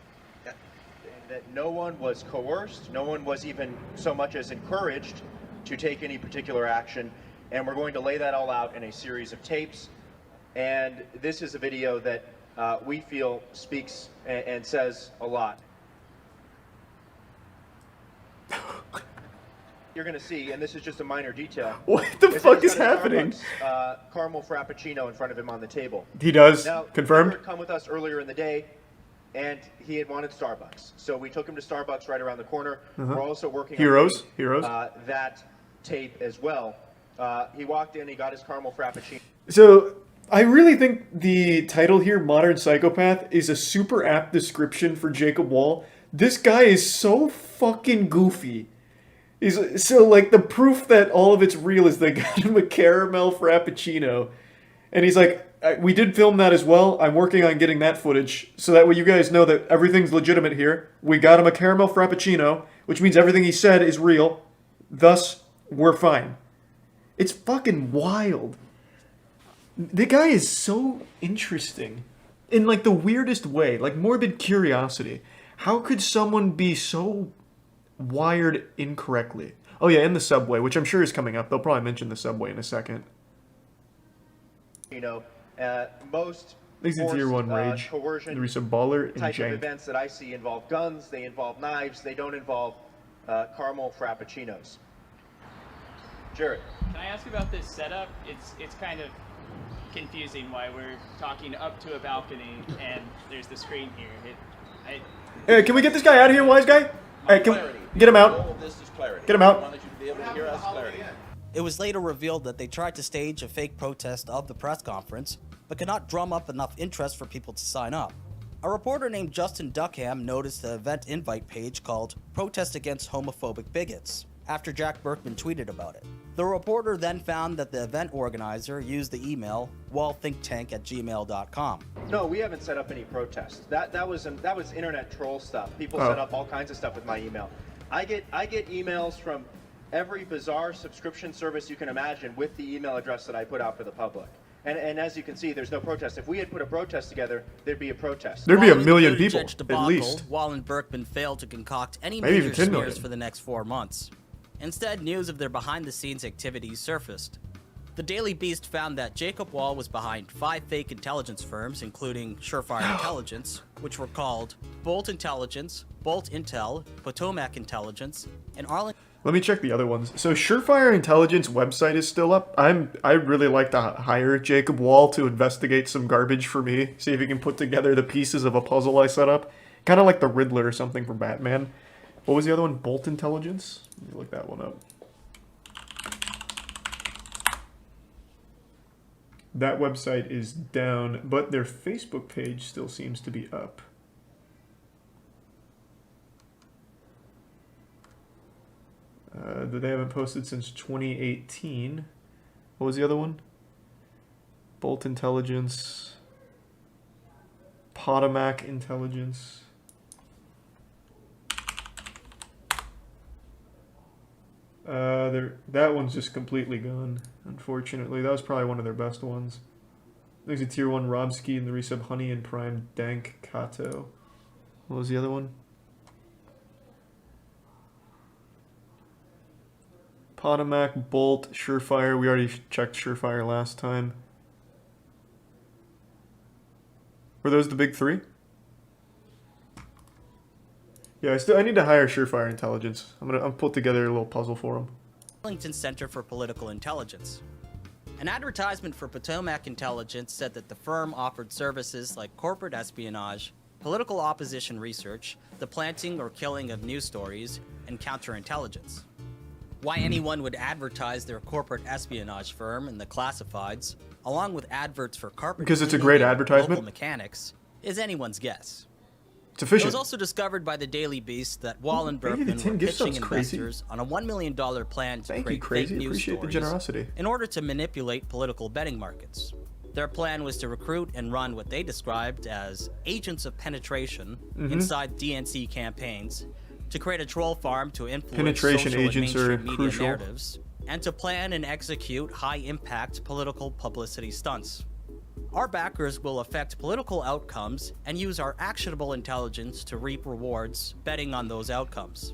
That no one was coerced, no one was even so much as encouraged to take any particular action. And we're going to lay that all out in a series of tapes. And this is a video that we feel speaks and says a lot. You're going to see, and this is just a minor detail. What the this fuck guy's is got a happening? Starbucks, caramel frappuccino in front of him on the table. He does. Now, Confirmed. He had come with us earlier in the day, and he had wanted Starbucks. So we took him to Starbucks right around the corner. Uh-huh. We're also working Heroes, on heroes. that tape as well. He walked in, he got his caramel frappuccino. So, I really think the title here, Modern Psychopath, is a super apt description for Jacob Wall. This guy is so fucking goofy. So, like, the proof that all of it's real is they got him a caramel frappuccino. And he's like, we did film that as well. I'm working on getting that footage. So that way you guys know that everything's legitimate here. We got him a caramel frappuccino, which means everything he said is real. Thus, we're fine. It's fucking wild. The guy is so interesting. In, like, the weirdest way. Like, morbid curiosity. How could someone be so wired incorrectly? Oh yeah, and the subway, which I'm sure is coming up. They'll probably mention the subway in a second. You know, most These are tier 1 rage. coercion There is a baller and type of jank. events that I see involve guns, they involve knives, they don't involve caramel frappuccinos. Jared. Can I ask about this setup? It's kind of confusing why we're talking up to a balcony and there's the screen here. Hey, can we get this guy out of here, wise guy? Hey, get him out. Get him out. It was later revealed that they tried to stage a fake protest of the press conference, but could not drum up enough interest for people to sign up. A reporter named Justin Duckham noticed the event invite page called Protest Against Homophobic Bigots after Jack Berkman tweeted about it. The reporter then found that the event organizer used the email wallthinktank@gmail.com. No, we haven't set up any protests. That was internet troll stuff. People set up all kinds of stuff with my email. I get emails from every bizarre subscription service you can imagine with the email address that I put out for the public. And as you can see, there's no protest. If we had put a protest together, there'd be a protest. There'd be a Following million the people, Buttigieg at debacle, least. Wall and Berkman failed to concoct any Maybe even major 10 million. smears for the next 4 months. Instead, news of their behind-the-scenes activities surfaced. The Daily Beast found that Jacob Wall was behind 5 fake intelligence firms, including Surefire Intelligence, which were called Bolt Intelligence, Bolt Intel, Potomac Intelligence, and Arlington. Let me check the other ones. So Surefire Intelligence website is still up. I'd really like to hire Jacob Wall to investigate some garbage for me. See if he can put together the pieces of a puzzle I set up. Kind of like the Riddler or something from Batman. What was the other one? Bolt Intelligence? Let me look that one up. That website is down, but their Facebook page still seems to be up. That they haven't posted since 2018. What was the other one? Bolt Intelligence. Potomac Intelligence. That one's just completely gone, unfortunately. That was probably one of their best ones. There's a Tier 1 Robski and the resub Honey and Prime Dank Kato. What was the other one? Potomac, Bolt, Surefire. We already checked Surefire last time. Were those the big 3? Yeah, I need to hire Surefire Intelligence. I'll put together a little puzzle for them. Arlington Center for Political Intelligence. An advertisement for Potomac Intelligence said that the firm offered services like corporate espionage, political opposition research, the planting or killing of news stories, and counterintelligence. Why anyone would advertise their corporate espionage firm in the classifieds, along with adverts for carpet Because it's a cleaning great and advertisement? local mechanics, is anyone's guess. It's efficient. It was also discovered by the Daily Beast that Wall and Maybe the Berkman 10 were gift pitching sub's crazy. investors on a $1 million plan to Thank you, create crazy. fake news Appreciate the stories generosity. in order to manipulate political betting markets. Their plan was to recruit and run what they described as agents of penetration inside DNC campaigns, to create a troll farm to influence Penetration social agents and are mainstream media crucial. narratives, and to plan and execute high-impact political publicity stunts. Our backers will affect political outcomes and use our actionable intelligence to reap rewards betting on those outcomes.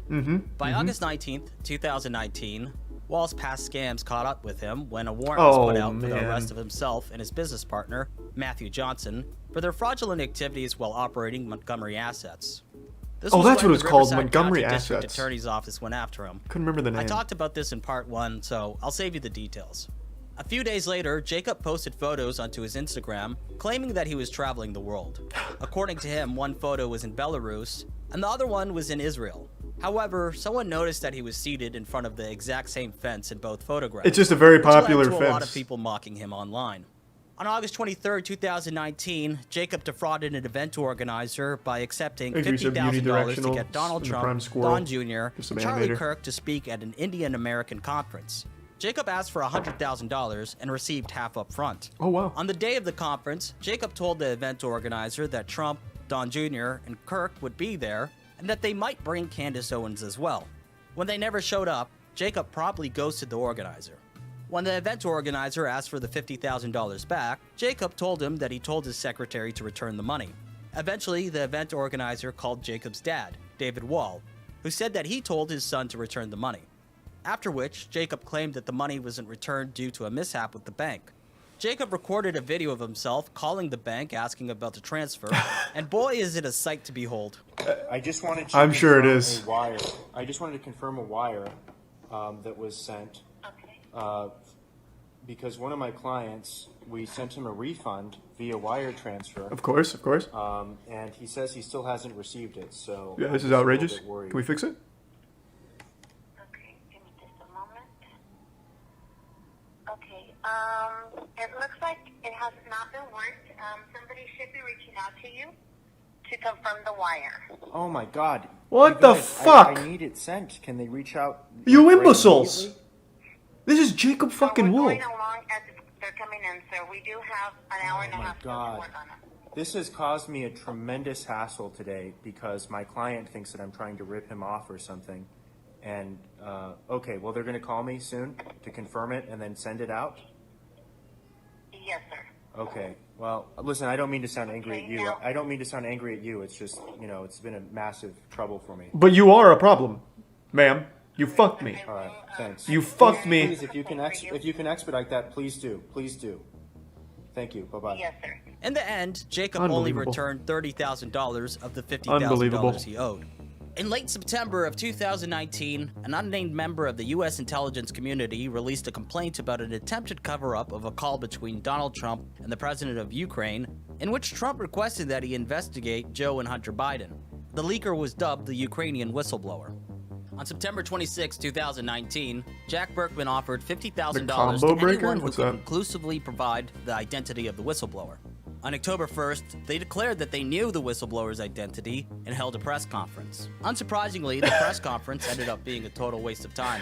By August 19th, 2019, Wall's past scams caught up with him when a warrant was put out for the man. arrest of himself and his business partner, Matthew Johnson, for their fraudulent activities while operating Montgomery assets. This Oh, was that's when what it's the called, Riverside Montgomery County District Assets. Attorney's Office went after him. Couldn't remember the I name. talked about this in part 1, so I'll save you the details. A few days later, Jacob posted photos onto his Instagram, claiming that he was traveling the world. According to him, one photo was in Belarus, and the other one was in Israel. However, someone noticed that he was seated in front of the exact same fence in both photographs. It's just a very which led popular to a lot fence. of people mocking him online. On August 23, 2019, Jacob defrauded an event organizer by accepting Thank you, sir. $50,000 to Unidirectional get Donald and the Prime Trump, Squirrel. Don Jr., Just some and Charlie animator. Kirk to speak at an Indian American conference. Jacob asked for $100,000 and received half up front. Oh, wow. On the day of the conference, Jacob told the event organizer that Trump, Don Jr., and Kirk would be there, and that they might bring Candace Owens as well. When they never showed up, Jacob promptly ghosted the organizer. When the event organizer asked for the $50,000 back, Jacob told him that he told his secretary to return the money. Eventually, the event organizer called Jacob's dad, David Wall, who said that he told his son to return the money. After which, Jacob claimed that the money wasn't returned due to a mishap with the bank. Jacob recorded a video of himself calling the bank asking about the transfer, and boy is it a sight to behold. I just wanted to I'm sure it confirm is. a wire. I just wanted to confirm a wire that was sent. Because one of my clients, we sent him a refund via wire transfer. Of course, of course. And he says he still hasn't received it. So Yeah, this I'm is just a little outrageous. bit worried. Can we fix it? It looks like it has not been worked. Somebody should be reaching out to you to confirm the wire. Oh my God! What You the guys, fuck? I need it sent. Can they reach out? You right imbeciles! immediately? This is Jacob fucking Wool. Going along as they're coming in, sir. We do have an hour and a half to work on it. This has caused me a tremendous hassle today because my client thinks that I'm trying to rip him off or something. And, okay, well, they're going to call me soon to confirm it and then send it out? Yes, sir. Okay. Well, listen, I don't mean to sound angry at you. I don't mean to sound angry at you. It's just, you know, it's been a massive trouble for me. But you are a problem, ma'am. You fucked me. All right, thanks. You fucked me. Please, if you can expedite that, please do. Please do. Thank you. Bye-bye. Yes, sir. In the end, Jacob only returned $30,000 of the Unbelievable. $50,000 he owed. In late September of 2019, an unnamed member of the U.S. intelligence community released a complaint about an attempted cover-up of a call between Donald Trump and the president of Ukraine, in which Trump requested that he investigate Joe and Hunter Biden. The leaker was dubbed the Ukrainian whistleblower. On September 26, 2019, Jack Berkman offered $50,000 to anyone who could conclusively provide the identity of the whistleblower. On October 1st, they declared that they knew the whistleblower's identity and held a press conference. Unsurprisingly, the press conference ended up being a total waste of time.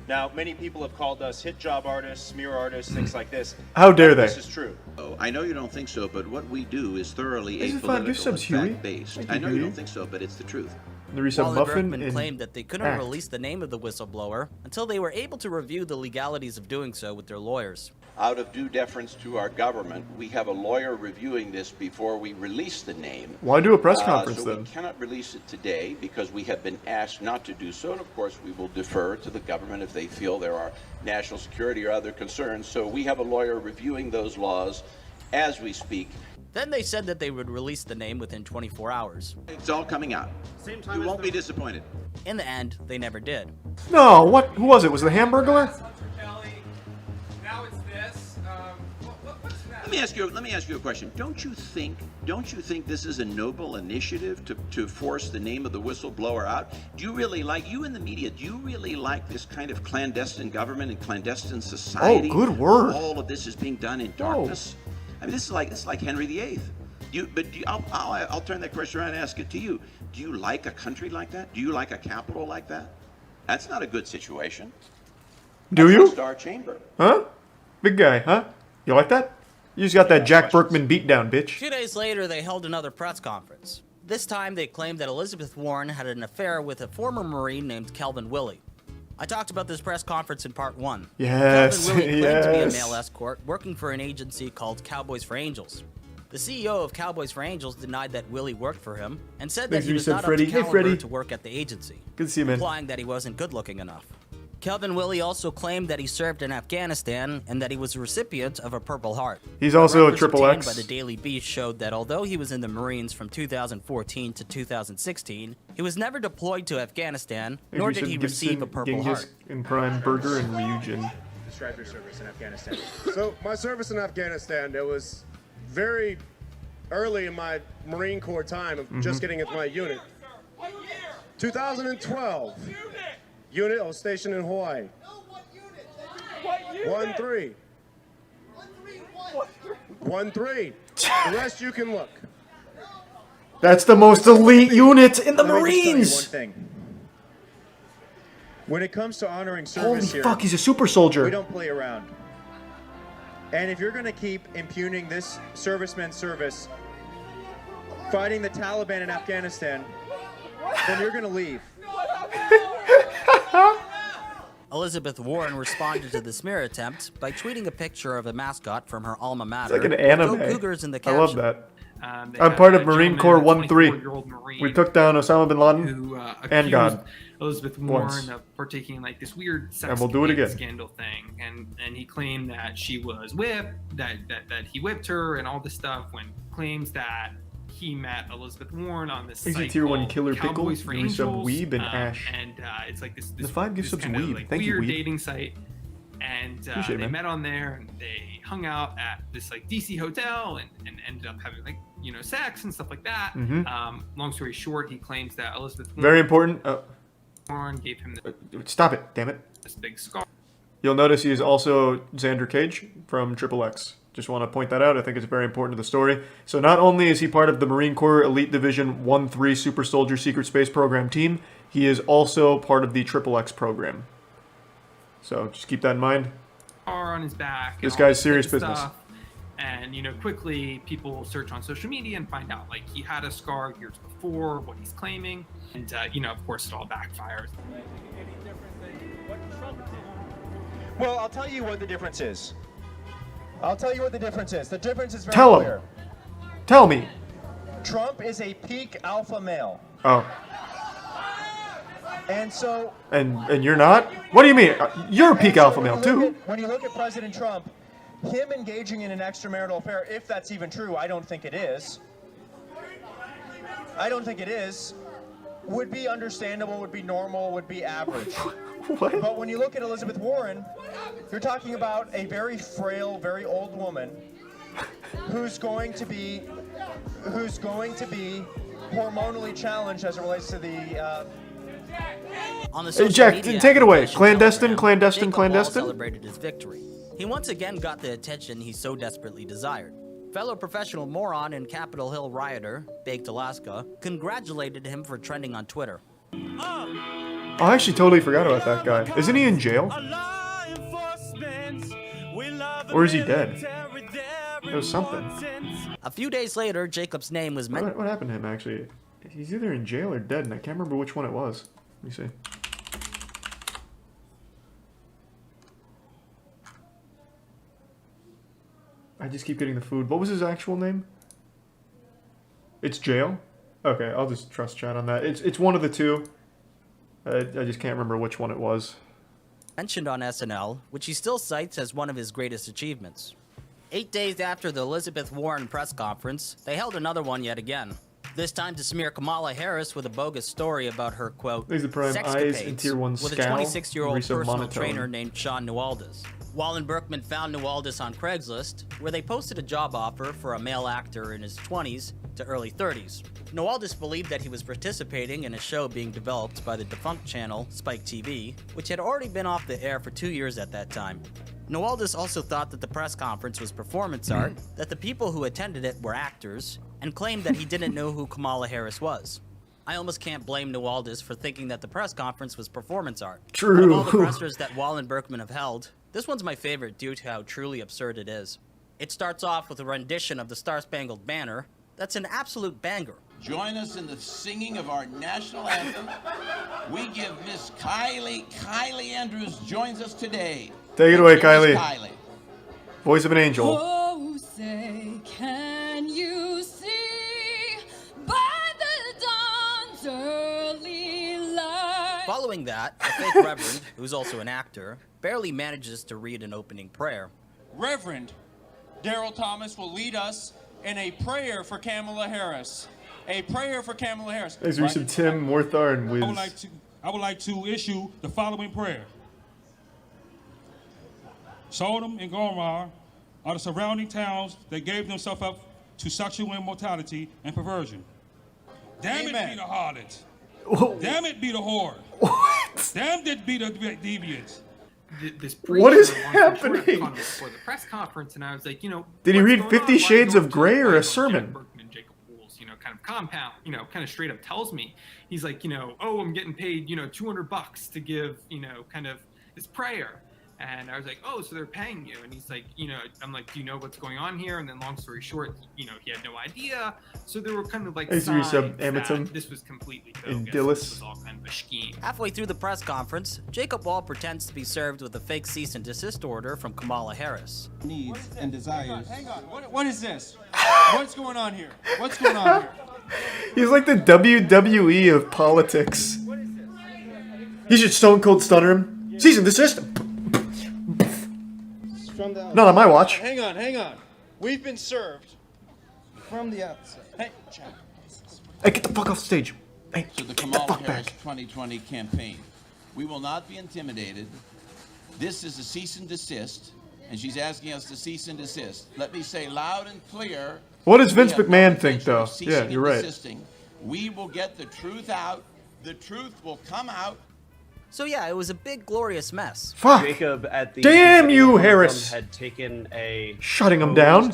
Now, many people have called us hit job artists, smear artists, things like this. How dare they? This is true. Oh, I know you don't think so, but what we do is thoroughly This is fine. Give apolitical subs, and Huey. fact-based. Thank you, I know you Huey. don't think so, but it's the truth. The resub Wally muffin Berkman and claimed that they couldn't act. release the name of the whistleblower until they were able to review the legalities of doing so with their lawyers. Out of due deference to our government, we have a lawyer reviewing this before we release the name. Why do a press conference so then? we cannot release it today because we have been asked not to do so, and of course we will defer to the government if they feel there are national security or other concerns. So we have a lawyer reviewing those laws as we speak. Then they said that they would release the name within 24 hours. It's all coming out. You won't be disappointed. In the end, they never did. No, what? Who was it? Was it the Hamburglar? Now it's this. Let me ask you a question. Don't you think this is a noble initiative to force the name of the whistleblower out? Do you really like, you in the media, do you really like this kind of clandestine government and clandestine society? Oh, good word. All of this is being done in darkness. I mean, this is like Henry VIII. I'll turn that question around and ask it to you. Do you like a country like that? Do you like a capital like that? That's not a good situation. Do That's you? a star chamber. Huh? Big guy, huh? You like that? You just got that Jack Berkman beatdown, bitch. 2 days later, they held another press conference. This time, they claimed that Elizabeth Warren had an affair with a former Marine named Kelvin Willey. I talked about this press conference in part 1. Yes, Kelvin Willey claimed to be a yes. male escort working for an agency called Cowboys for Angels. The CEO of Cowboys for Angels denied that Willey worked for him and said that Thanks, he was Reset not Freddy. up to Hey, caliber Freddy. to work at the agency, Good to see you, man. implying that he wasn't good-looking enough. Kelvin Willey also claimed that he served in Afghanistan and that he was a recipient of a Purple Heart. He's also a Records triple obtained X. by the Daily Beast showed that although he was in the Marines from 2014 to 2016, he was never deployed to Afghanistan, nor did he receive a Purple Heart. In Prime Burger and Ryujin. Describe your service in Afghanistan. So my service in Afghanistan, it was very early in my Marine Corps time of just getting into my unit. 2012. Unit, I was stationed in Hawaii. 1-3. 1-3. The rest you can look. That's the most elite unit in the Let me just tell you Marines. one thing. When it comes to honoring Holy service here, fuck, he's a super soldier. we don't play around. And if you're going to keep impugning this serviceman's service, fighting the Taliban in Afghanistan, then you're going to leave. Elizabeth Warren responded to the smear attempt by tweeting a picture of a mascot from her alma mater. It's like an anime. Go Cougars in the I love caption. that. They I'm had part a of Marine gentleman, Corps a 1-3. 24-year-old Marine We took down Osama bin Laden who and God. accused Elizabeth Once. Warren of partaking in like this weird sex And we'll do it again. scandal thing, and he claimed that she was whipped, that he whipped her, and all this stuff. When claims that he met Elizabeth Warren on this Thanks to site Tier 1 called Killer Pickle, Cowboys for Yuri sub Angels, Weeb, and Ash. and it's like this The 5 gift this subs kind of, Weeb. like, Thank you, weird Weeb. dating site. And Appreciate it, they man. met on there, and they hung out at this like DC hotel, and ended up having like sex and stuff like that. Mhm. Long story short, he claims that Elizabeth Very important. Warren gave him Stop it, damn it. this big scar. You'll notice he is also Xander Cage from Triple X. Just want to point that out. I think it's very important to the story. So not only is he part of the Marine Corps Elite Division 1-3 Super Soldier Secret Space Program team, he is also part of the Triple X program. So just keep that in mind. On his back. This and all guy's this serious good business. stuff. And, you know, quickly people search on social media and find out, like, he had a scar years before, what he's claiming. And, you know, of course, it all backfires. Well, I'll tell you what the difference is. I'll tell you what the difference is. The difference is very Tell clear. him. Tell me. Trump is a peak alpha male. Oh. And so... And you're not? What do you mean? You're a peak alpha male, too. When you look at President Trump, him engaging in an extramarital affair, if that's even true, I don't think it is. I don't think it is. Would be understandable, would be normal, would be average. What? But when you look at Elizabeth Warren, you're talking about a very frail, very old woman who's going to be hormonally challenged as it relates to the On the Hey, social Jack, media take it away. application Clandestine, Telegram, clandestine, Jacob Wall clandestine. celebrated his victory. He once again got the attention he so desperately desired. Fellow professional moron and Capitol Hill rioter, Baked Alaska, congratulated him for trending on Twitter. Oh, I actually totally forgot about that guy. Isn't he in jail? Or is he dead? It was something. A few days later, Jacob's name was mentioned. What happened to him, actually? He's either in jail or dead, and I can't remember which one it was. Let me see. I just keep getting the food. What was his actual name? It's jail? Okay, I'll just trust chat on that. It's one of the two. I just can't remember which one it was. Mentioned on SNL, which he still cites as one of his greatest achievements. 8 days after the Elizabeth Warren press conference, they held another one yet again. This time to smear Kamala Harris with a bogus story about her, quote, There's the prime eyes and tier 1 with a scowl. 26-year-old Reset personal monotone. trainer named Sean Newaldis. Wallen Berkman found Newaldis on Craigslist, where they posted a job offer for a male actor in his 20s to early 30s. Newaldis believed that he was participating in a show being developed by the defunct channel Spike TV, which had already been off the air for 2 years at that time. Newaldis also thought that the press conference was performance art, that the people who attended it were actors, and claimed that he didn't know who Kamala Harris was. I almost can't blame Newaldis for thinking that the press conference was performance art. True. Out of all the pressers that Wallen Berkman have held, this one's my favorite due to how truly absurd it is. It starts off with a rendition of the Star-Spangled Banner that's an absolute banger. Join us in the singing of our national anthem. We give Miss Kylie Andrews joins us today. Take it away, Here's Kylie. Voice of an angel. Oh, say, can you see by the dawn's early light? Following that, a fake reverend, who's also an actor, barely manages to read an opening prayer. Reverend Daryl Thomas will lead us in a prayer for Kamala Harris. A prayer for Kamala Harris. Thanks for some Tim, Morthar, and Wiz. I would like to issue the following prayer. Sodom and Gomorrah are the surrounding towns that gave themselves up to sexual immortality and perversion. Damn Amen. it be the harlot. Whoa. Damn it be the whore. What? Damn it be the deviant. This What is preacher happening? wanted to talk before the press conference, and I was like, you know, Did he what's read going 50 on? Why Shades are of you Grey or a going to sermon? Jack Berkman and Jacob Wool's, you know, kind of compound, you know, kind of straight up tells me, he's like, you know, oh, I'm getting paid, you know, $200 to give, you know, kind of this prayer. And I was like, oh, so they're paying you. And he's like, you know, I'm like, do you know what's going on here? And then long story short, you know, he had no idea. So there were kind of like Hey, so you signs sub Amatum that this was completely and bogus. Dillis. This was all kind of a scheme. Halfway through the press conference, Jacob Wall pretends to be served with a fake cease and desist order from Kamala Harris. Needs and desires. Hang on. What is this? What's going on here? What's going on here? He's like the WWE of politics. He should stone cold stunner him. Cease and desist him. Not on my watch. Hang on. We've been served from the outset. Hey, Jack. Hey, get the fuck off stage. Hey, To the get the Kamala fuck Harris back. 2020 campaign. We will not be intimidated. This is a cease and desist, and she's asking us to cease and desist. Let me say loud and clear. What does Vince we have no McMahon think, intention though? of ceasing Yeah, and you're right. desisting. We will get the truth out. The truth will come out. So yeah, it was a big, glorious mess. Fuck. Jacob at the Damn you, one of them Harris. had taken a Shutting him down.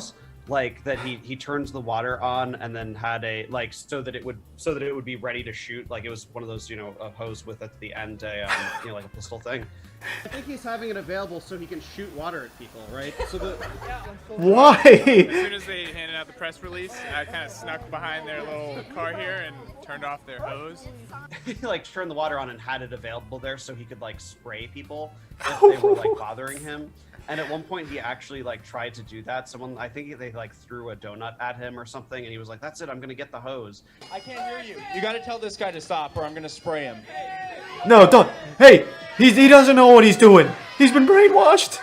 like that he turns the water on and then had a like so that it would be ready to shoot. Like it was one of those, you know, a hose with at the end a you know, like a pistol thing. I think he's having it available so he can shoot water at people, right? So the Why? As soon as they handed out the press release, I kind of snuck behind their little car here and turned off their hose. He like turned the water on and had it available there so he could like spray people if they were like bothering him. And at one point he actually like tried to do that. I think they like threw a donut at him or something, and he was like, "That's it, I'm gonna get the hose." I can't hear you. You got to tell this guy to stop, or I'm gonna spray him. No, don't. Hey, he doesn't know what he's doing. He's been brainwashed.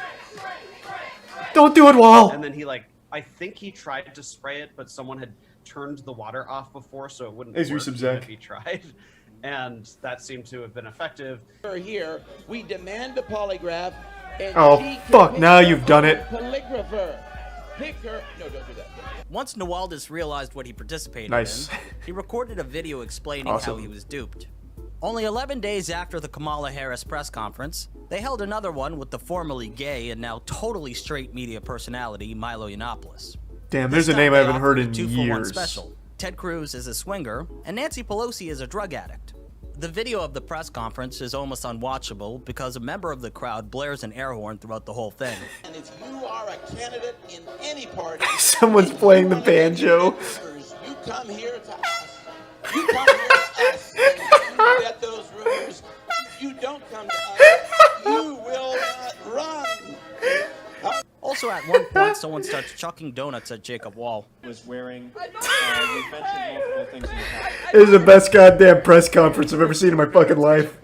Don't do it, Wall. And then he like, I think he tried to spray it, but someone had turned the water off before, so it wouldn't As work Yusuf even Zek. if he tried. And that seemed to have been effective. Here, we demand a polygraph. And Oh, she fuck, can now pick you've her done own it. Polygrapher. Pick her. No, don't do that. Once Nawaldis realized what he participated Nice. in, he recorded a video explaining Awesome. how he was duped. Only 11 days after the Kamala Harris press conference, they held another one with the formerly gay and now totally straight media personality Milo Yiannopoulos. Damn, This there's a time name I they haven't heard offered in a 2-for-1 years. special. Ted Cruz is a swinger, and Nancy Pelosi is a drug addict. The video of the press conference is almost unwatchable because a member of the crowd blares an air horn throughout the whole thing. And if you are a candidate in any party, Someone's playing the banjo. you come here to us. You come here to us. And you get those rumors. If you don't come to us, you will not run. Also, at one point, someone starts chucking donuts at Jacob Wall. Was wearing, you've mentioned multiple things in the past. This is the best goddamn press conference I've ever seen in my fucking life.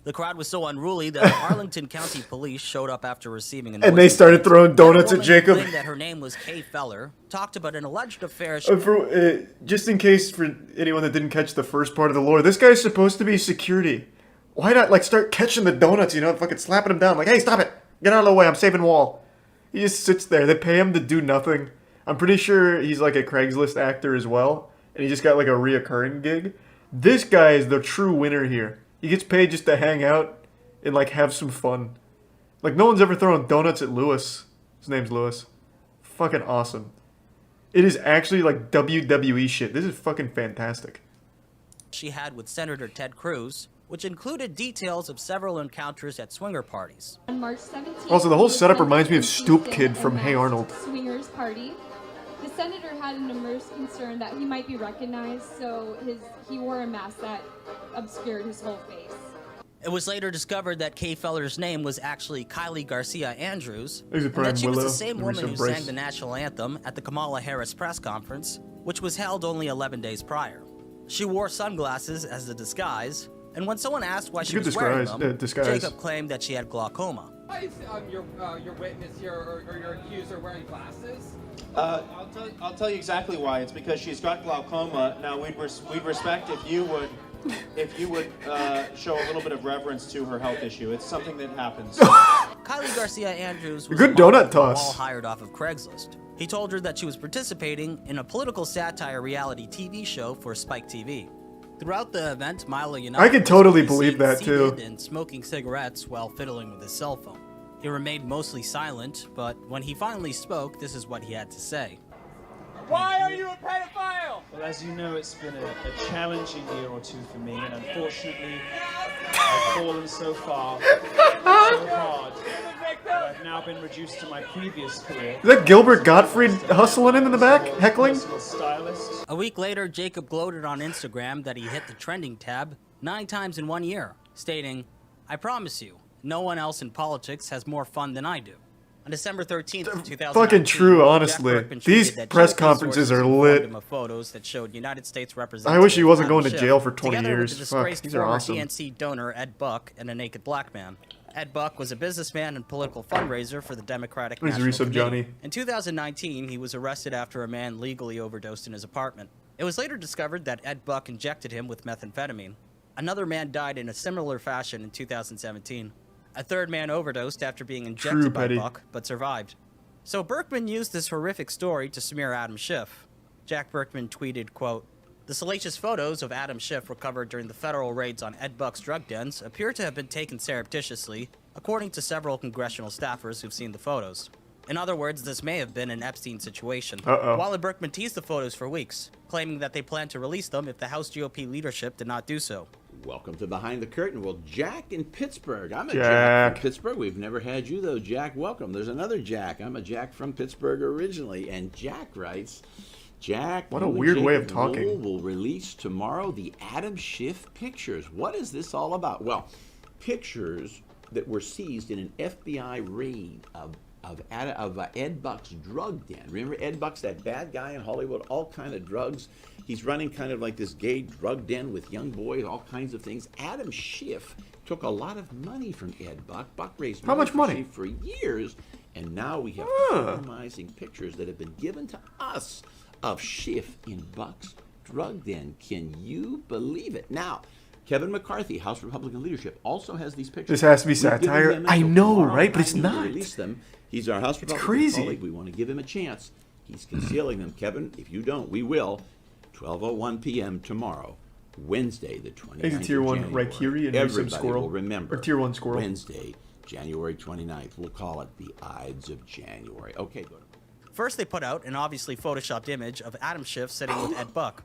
The crowd was so unruly that Arlington County Police showed up after receiving a And they started throwing donuts at woman Jacob. claimed that her name was Kay Feller, talked about an alleged affair. Just in case for anyone that didn't catch the first part of the lore, this guy's supposed to be security. Why not like start catching the donuts, you know, fucking slapping him down like, hey, stop it. Get out of the way, I'm saving Wall. He just sits there. They pay him to do nothing. I'm pretty sure he's like a Craigslist actor as well. And he just got like a reoccurring gig. This guy is the true winner here. He gets paid just to hang out and like have some fun. Like no one's ever thrown donuts at Lewis. His name's Lewis. Fucking awesome. It is actually like WWE shit. This is fucking fantastic. She had with Senator Ted Cruz, which included details of several encounters at swinger parties. On March 17th, Also, the whole setup reminds me of Houston, Stoop Kid from a Hey Arnold. swingers party. The senator had an immense concern that he might be recognized, so he wore a mask that obscured his whole face. It was later discovered that Kay Feller's name was actually Kylie Garcia Andrews, There's a and Brian that she was Willow, the same the woman who recent brace. sang the national anthem at the Kamala Harris press conference, which was held only 11 days prior. She wore sunglasses as a disguise, and when someone asked why she Good was wearing them, disguise. Jacob claimed that she had glaucoma. Why is your witness here or your accuser wearing glasses? I'll tell you exactly why. It's because she's got glaucoma. Now we'd respect if you would show a little bit of reverence to her health issue. It's something that happens. Kylie Garcia Andrews was Good a model donut for Wall toss. hired off of Craigslist. He told her that she was participating in a political satire reality TV show for Spike TV. Throughout the event, Milo Yiannopoulos I could totally could be believe seen that, too. seated and smoking cigarettes while fiddling with his cell phone. He remained mostly silent, but when he finally spoke, this is what he had to say. Why are you a pedophile? Well, as you know, it's been a challenging year or two for me, and unfortunately, I've fallen so far, so hard, that I've now been reduced to my previous career. Is that Gilbert Gottfried hustling him in the back? Heckling? Stylist. A week later, Jacob gloated on Instagram that he hit the trending tab 9 times in 1 year, stating, "I promise you, no one else in politics has more fun than I do." On December 13th, 2019, Fucking true, Jack honestly. Berkman tweeted These that press GOP conferences sources are informed lit. him of photos that showed United States I Representative wish he wasn't Adam going to Schiff, jail for 20 together years. With the Fuck, disgraced these are former awesome. PNC donor Ed Buck and a naked black man. Ed Buck was a businessman and political fundraiser for the Democratic He's a National resub Committee. Johnny. In 2019, he was arrested after a man legally overdosed in his apartment. It was later discovered that Ed Buck injected him with methamphetamine. Another man died in a similar fashion in 2017. A third man overdosed after being injected by petty. Buck, but survived. So Berkman used this horrific story to smear Adam Schiff. Jack Berkman tweeted, quote, "The salacious photos of Adam Schiff recovered during the federal raids on Ed Buck's drug dens appear to have been taken surreptitiously, according to several congressional staffers who've seen the photos. In other words, this may have been an Epstein situation. Uh-oh. Wall and Berkman teased the photos for weeks, claiming that they planned to release them if the House GOP leadership did not do so. Welcome to Behind the Curtain. Well, Jack in Pittsburgh. I'm a Jack. Jack from Pittsburgh. We've never had you, though, Jack. Welcome. There's another Jack. I'm a Jack from Pittsburgh originally. And Jack writes, Jack, what a you and weird way of Jacob talking. Wohl will release tomorrow the Adam Schiff pictures. What is this all about? Well, pictures that were seized in an FBI raid of Ed Buck's drug den. Remember Ed Buck's that bad guy in Hollywood, all kind of drugs. He's running kind of like this gay drug den with young boys, all kinds of things. Adam Schiff took a lot of money from Ed Buck. Buck raised How much money? for years, and now we have compromising pictures that have been given to us of Schiff in Buck's drug den. Can you believe it? Now, Kevin McCarthy, House Republican leadership, also has these pictures. This has to be We've given satire. him I until know, tomorrow right? But it's night to not. Release them. He's our House Republican crazy. colleague. We want to give him a chance. He's concealing them. Kevin, if you don't, we will. 12:01 p.m. tomorrow, Wednesday, the 29th He's a tier of 1 January. Raikiri and Everybody Squirrel. will remember. Or tier 1 Squirrel. Wednesday, January 29th. We'll call it the Ides of January. Okay, go to. First, they put out an obviously photoshopped image of Adam Schiff sitting with Ed Buck.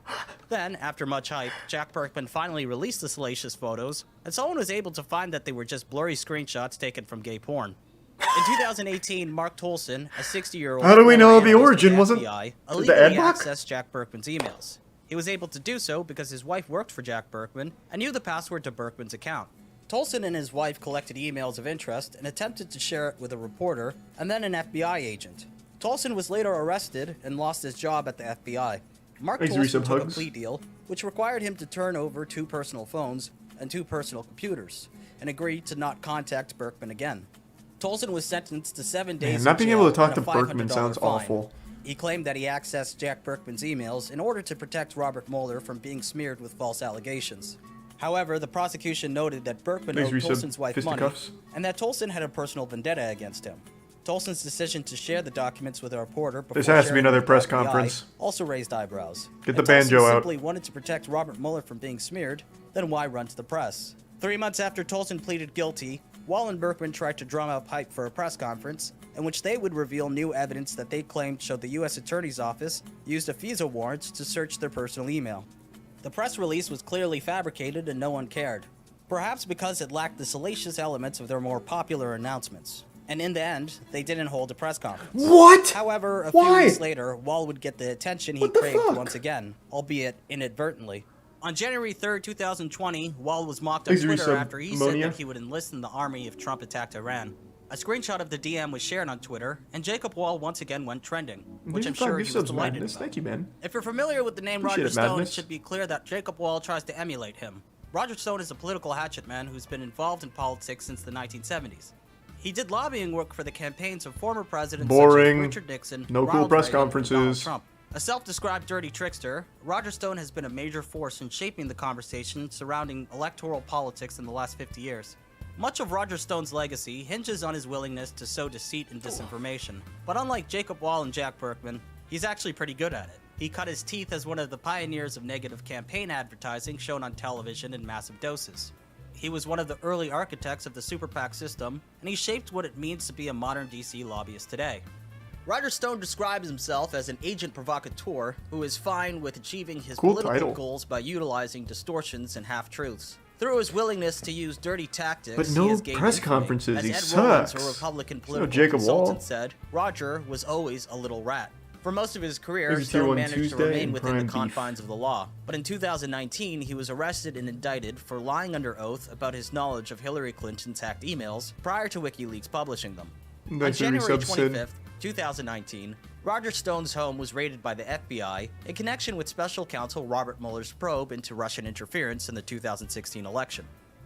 Then, after much hype, Jack Berkman finally released the salacious photos, and someone was able to find that they were just blurry screenshots taken from gay porn. In 2018, Mark Tolson, a 60-year-old... How do we know the analyst origin at wasn't FBI, the illegally Ed Buck? accessed Jack Berkman's emails. He was able to do so because his wife worked for Jack Berkman and knew the password to Berkman's account. Tolson and his wife collected emails of interest and attempted to share it with a reporter and then an FBI agent. Tolson was later arrested and lost his job at the FBI. Mark Thanks, Reese, Tolson some took a hugs. plea deal, which required him to turn over 2 personal phones and 2 personal computers, and agreed to not contact Berkman again. Tolson was sentenced to 7 days Man, not in being jail able to talk and to a Berkman $500 sounds fine. awful. He claimed that he accessed Jack Berkman's emails in order to protect Robert Mueller from being smeared with false allegations. However, the prosecution noted that Berkman Thanks, owed Reese, Tolson's wife money, fisticuffs. and that Tolson had a personal vendetta against him. Tolson's decision to share the documents with a reporter before This has to be sharing another them with press the FBI conference. also raised eyebrows. Get the If banjo Tolson out. simply wanted to protect Robert Mueller from being smeared, then why run to the press? 3 months after Tolson pleaded guilty, Wall and Berkman tried to drum up hype for a press conference in which they would reveal new evidence that they claimed showed the U.S. Attorney's Office used a FISA warrant to search their personal email. The press release was clearly fabricated and no one cared, perhaps because it lacked the salacious elements of their more popular announcements. And in the end, they didn't hold a press conference. What? However, a few Why? weeks later, Wall would get the attention he craved once again, albeit inadvertently. On January 3rd, 2020, Wall was mocked on Thanks, Reese, Twitter after he said ammonia. that he would enlist in the army if Trump attacked Iran. A screenshot of the DM was shared on Twitter, and Jacob Wall once again went trending, which I'm sure he was delighted Madness. about. Thank you, man. If you're familiar with the name Appreciate Roger it, Stone, Madness. it should be clear that Jacob Wall tries to emulate him. Roger Stone is a political hatchet man who's been involved in politics since the 1970s. He did lobbying work for the campaigns of former presidents such Boring. as Richard Nixon, No cool Ronald press Reagan, and Donald conferences. Trump. A self-described dirty trickster, Roger Stone has been a major force in shaping the conversation surrounding electoral politics in the last 50 years. Much of Roger Stone's legacy hinges on his willingness to sow deceit and disinformation. But unlike Jacob Wall and Jack Berkman, he's actually pretty good at it. He cut his teeth as one of the pioneers of negative campaign advertising shown on television in massive doses. He was one of the early architects of the super PAC system, and he shaped what it means to be a modern DC lobbyist today. Roger Stone describes himself as an agent provocateur who is fine with achieving his Cool political title. goals by utilizing distortions and half-truths. Through his willingness to use dirty tactics, But he no has gained press infamy. conferences, As he Ed Rollins, sucks. a Republican He's no political Jacob consultant, Wall. said, Roger was always a little rat. For most of his career, He's a tier Stone one managed to Tuesday remain and within Prime the Beef. confines of the law. But in 2019, he was arrested and indicted for lying under oath about his knowledge of Hillary Clinton's hacked emails prior to WikiLeaks publishing them. On Thanks for January resub, Sid. 25th, 2019, Roger Stone's home was raided by the FBI in connection with special counsel Robert Mueller's probe into Russian interference in the 2016 election.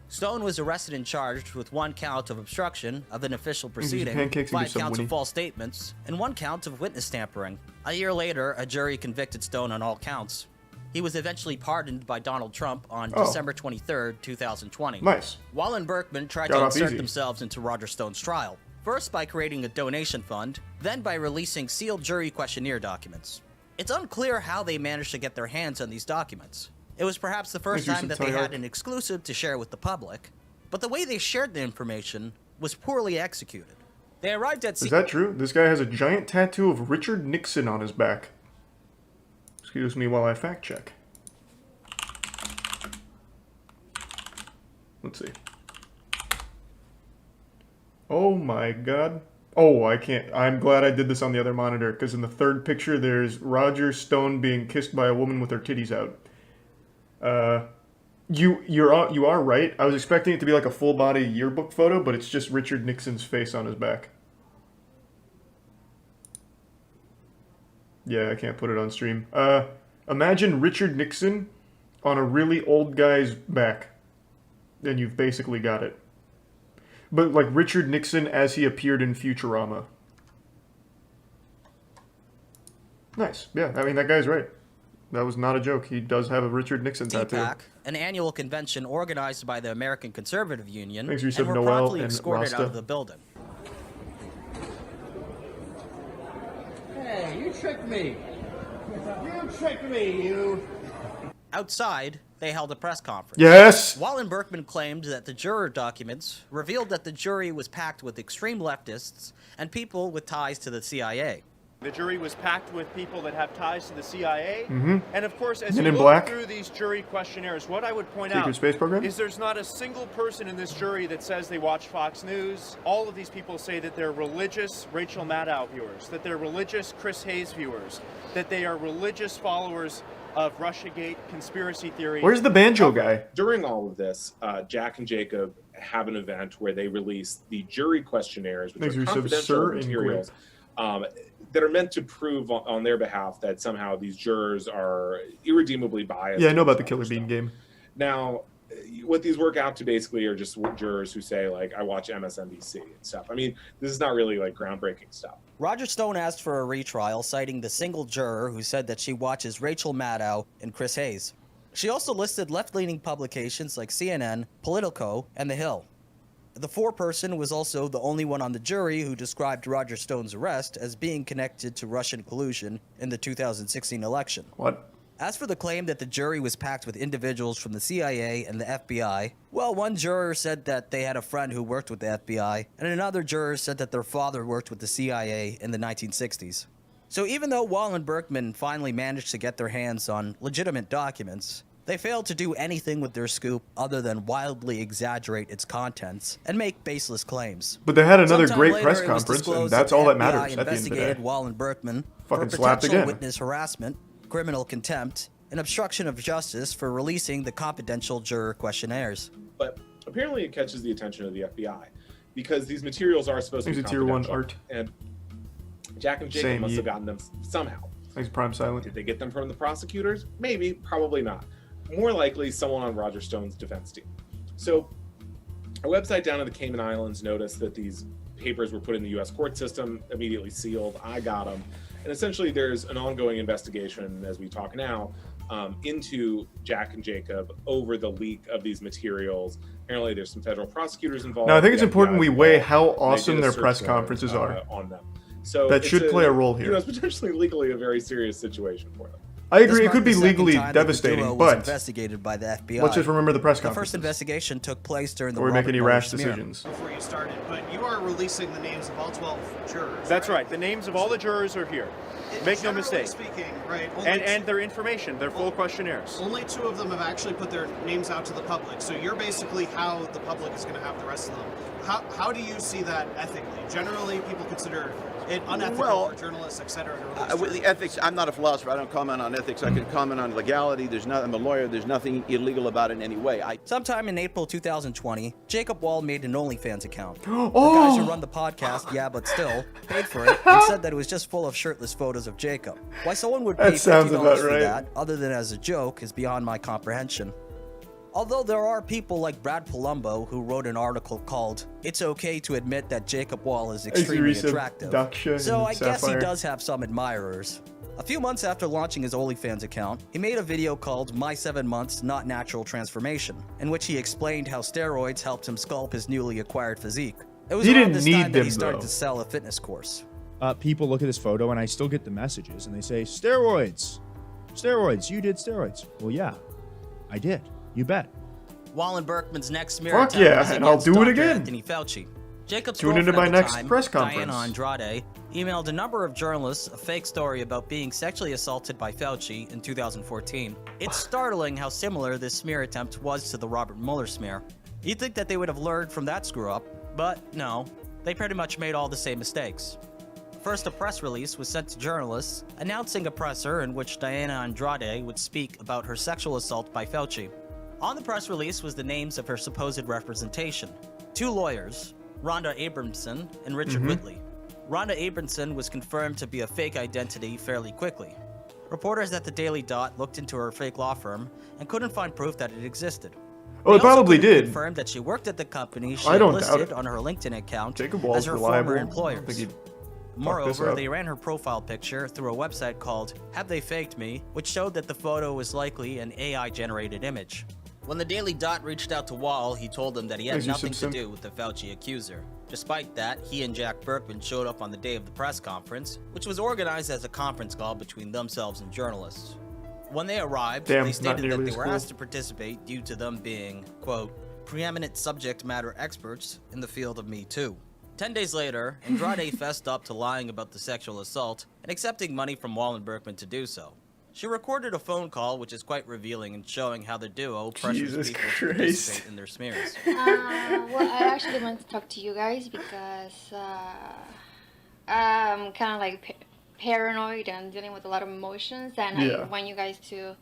Stone was arrested and charged with 1 count of obstruction of an official proceeding, pancakes and 5 give some counts of Winnie. false statements, and 1 count of witness tampering. A year later, a jury convicted Stone on all counts. He was eventually pardoned by Donald Trump on Oh. December 23rd, 2020. Nice. Wall and Berkman tried Got to off insert easy. themselves into Roger Stone's trial, first by creating a donation fund, then by releasing sealed jury questionnaire documents. It's unclear how they managed to get their hands on these documents. It was perhaps the first Thanks, time that Yusuf they Tayyar. had an exclusive to share with the public, but the way they shared the information was poorly executed. They arrived at Is that true? This guy has a giant tattoo of Richard Nixon on his back. Excuse me while I fact check. Let's see. Oh my god. Oh, I can't. I'm glad I did this on the other monitor, because in the third picture there's Roger Stone being kissed by a woman with her titties out. You are right. I was expecting it to be like a full body yearbook photo, but it's just Richard Nixon's face on his back. Yeah, I can't put it on stream. Imagine Richard Nixon on a really old guy's back. Then you've basically got it. But like Richard Nixon as he appeared in Futurama. Nice. Yeah, I mean, that guy's right. That was not a joke. He does have a Richard Nixon tattoo. TPAC, an annual convention organized by the American Conservative Union, Thanks, and were Noel promptly and escorted Rasta. out of the building. Hey, you tricked me. You tricked me, you. Outside, they held a press conference. Yes! Wallen Berkman claimed that the juror documents revealed that the jury was packed with extreme leftists and people with ties to the CIA. The jury was packed with people that have ties to the CIA. Mhm. And of course, as Men you in look Black. through these jury questionnaires, what I would point Secret out Space Program? is there's not a single person in this jury that says they watch Fox News. All of these people say that they're religious Rachel Maddow viewers, that they're religious Chris Hayes viewers, that they are religious followers of Russiagate conspiracy theory. Where's the banjo guy? During all of this, Jack and Jacob have an event where they release the jury questionnaires, which Thanks, are Rusev, confidential sir, and materials that are meant to prove on their behalf that somehow these jurors are irredeemably biased. Yeah, I know about the Killer Bean game. Now, what these work out to basically are just jurors who say, like, I watch MSNBC and stuff. I mean, this is not really, like, groundbreaking stuff. Roger Stone asked for a retrial, citing the single juror who said that she watches Rachel Maddow and Chris Hayes. She also listed left-leaning publications like CNN, Politico, and The Hill. The foreperson was also the only one on the jury who described Roger Stone's arrest as being connected to Russian collusion in the 2016 election. What? As for the claim that the jury was packed with individuals from the CIA and the FBI, well, one juror said that they had a friend who worked with the FBI, and another juror said that their father worked with the CIA in the 1960s. So even though Wallen Berkman finally managed to get their hands on legitimate documents, they failed to do anything with their scoop other than wildly exaggerate its contents and make baseless claims. But they had another Sometime great later, press it was conference, and disclosed that's that all the that matters FBI at the end of the investigated day. Wallen Berkman Fucking for slapped potential again. witness harassment, criminal contempt, and obstruction of justice for releasing the confidential juror questionnaires. But apparently it catches the attention of the FBI because these materials are supposed to be Thanks to Tier 1 confidential. art. And Jack and Jacob Same, must ye- have gotten them somehow. Thanks, Prime Silent. Did they get them from the prosecutors? Maybe, probably not. More likely, someone on Roger Stone's defense team. So, a website down in the Cayman Islands noticed that these papers were put in the U.S. court system, immediately sealed. I got them. And essentially, there's an ongoing investigation, as we talk now, into Jack and Jacob over the leak of these materials. Apparently, there's some federal prosecutors involved. Now, I think it's the important FBI we involved, weigh how and they awesome did a their search press warrant, conferences are. on them. So That it's should play a role here. You know, it's potentially legally a very serious situation for them. I agree, This it could marked be the second legally time that the devastating, duo was but investigated by the FBI. let's just remember the press The conferences. first investigation took place during the Before we make Robert any Mueller rash smear. decisions. Before you started, but you are releasing the names of all 12 jurors. That's right. The names of all the jurors are here. Make no Generally mistake. Speaking, right? And their information, their full questionnaires. Only 2 of them have actually put their names out to the public. So you're basically how the public is going to have the rest of them. How do you see that ethically? Generally, people consider it unethical for journalists, etc. With the ethics, I'm not a philosopher. I don't comment on ethics. I can comment on legality. I'm a lawyer. There's nothing illegal about it in any way. Sometime in April 2020, Jacob Wall made an OnlyFans account. Oh! The guys who run the podcast, Yeah But Still, paid for it and said that it was just full of shirtless photos of Jacob. Why someone would That pay sounds $50 about for right. that, other than as a joke, is beyond my comprehension. Although there are people like Brad Palumbo who wrote an article called "It's Okay to Admit That Jacob Wall is Extremely Reese of Attractive," Daksha so and I guess he Sapphire. does have some admirers. A few months after launching his OnlyFans account, he made a video called My 7 Months Not Natural Transformation, in which he explained how steroids helped him sculpt his newly acquired physique. It was He around didn't this need time that he them, started though. to sell a fitness course. People look at this photo and I still get the messages and they say, steroids, you did steroids. Well, yeah, I did. You bet. Wallen Berkman's next smear Fuck attempt yeah, was and I'll against do it Dr. again. Anthony Fauci. Jacob's Tune into girlfriend my at the next time, press conference. Diana Andrade, emailed a number of journalists a fake story about being sexually assaulted by Fauci in 2014. It's startling how similar this smear attempt was to the Robert Mueller smear. You'd think that they would have learned from that screw-up, but no, they pretty much made all the same mistakes. First, a press release was sent to journalists announcing a presser in which Diana Andrade would speak about her sexual assault by Fauci. On the press release was the names of her supposed representation. 2 lawyers, Rhonda Abramson and Richard Whitley. Rhonda Abramson was confirmed to be a fake identity fairly quickly. Reporters at the Daily Dot looked into her fake law firm and couldn't find proof that it existed. Oh, it They also probably couldn't did. confirm that she worked at the company she I had don't doubt listed it. on her LinkedIn account Jacob as Wall's her reliable. former I don't employers. think he'd fuck this Moreover, up. they ran her profile picture through a website called Have They Faked Me, which showed that the photo was likely an AI-generated image. When the Daily Dot reached out to Wall, he told them that he had Is he nothing to some do with the Fauci accuser. Despite that, he and Jack Berkman showed up on the day of the press conference, which was organized as a conference call between themselves and journalists. When they arrived, Damn, they not stated that nearly they as were cool. asked to participate due to them being, quote, preeminent subject matter experts in the field of Me Too. 10 days later, Andrade fessed up to lying about the sexual assault and accepting money from Wall and Berkman to do so. She recorded a phone call which is quite revealing in showing how the duo pressures Jesus people to Christ. participate in their smears. Well, I actually want to talk to you guys because I'm kind of like paranoid and dealing with a lot of emotions, and Yeah. I want you guys to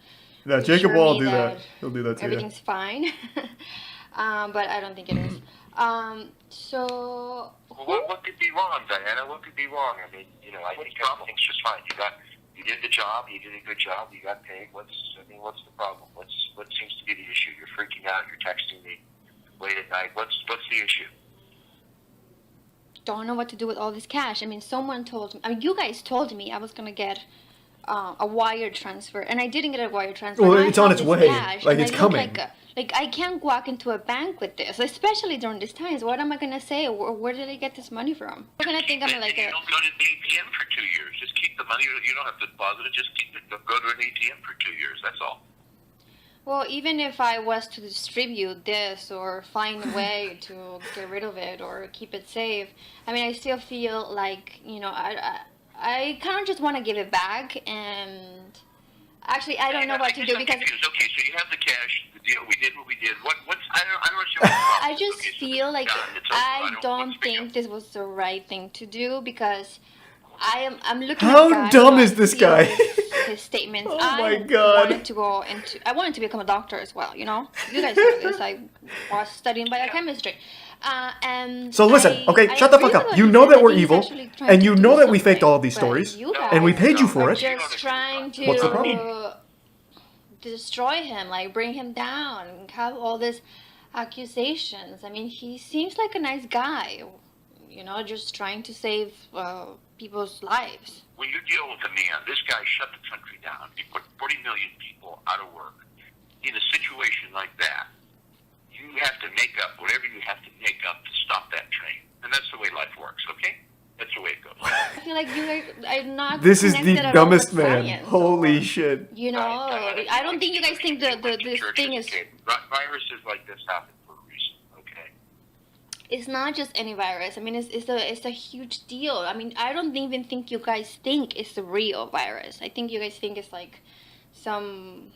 Yeah, Jacob assure Wall me do that. He'll do that to you. everything's fine. But I don't think it is. So What could be wrong, Diana? What could be wrong? I mean, I think everything's just fine. You did the job. You did a good job. You got paid. What's the problem? What seems to be the issue? You're freaking out. You're texting me late at night. What's the issue? don't know what to do with all this cash. I mean, someone told me. I mean, you guys told me I was gonna get a wire transfer, and I didn't get a wire transfer. Well, Now I it's on have its this way. cash, Like, and it's I look coming. Like I can't walk into a bank with this, especially during these times. What am I gonna say? Where did I get this money from? They're gonna think I'm like You a. don't go to the ATM for 2 years. Just keep the money. You don't have to deposit it. Just keep it. Go to an ATM for 2 years. That's all. Well, even if I was to distribute this or find a way to get rid of it or keep it safe, I mean, I still feel like, I kind of just want to give it back, and actually, I don't know what to do because Confused. Okay, so you have the cash. The deal. We did what we did. What's? I don't understand what's wrong. I just feel like done. It's over. I don't think this was the right thing to do because I'm looking How at the guy, dumb so is I this feel guy? His statements. Oh I my God. I wanted to become a doctor as well, you know? You guys know this. I was studying biochemistry. And So listen, okay, shut the fuck up. You know that we're evil, and you know that we faked all of these stories, and we paid you for it. Just trying to What's the problem? destroy him, like bring him down, and have all these accusations. I mean, he seems like a nice guy, just trying to save people's lives. When you deal with a man, this guy shut the country down. He put 40 million people out of work. In a situation like that, you have to make up whatever you have to make up to stop that train. And that's the way life works, okay? That's the way it goes. I feel like you guys are not. This is the connected at all dumbest with man. science. Holy shit. I don't think you guys think this thing is. Viruses like this happen for a reason, okay? It's not just any virus. I mean, it's a huge deal. I mean, I don't even think you guys think it's the real virus. I think you guys think it's like something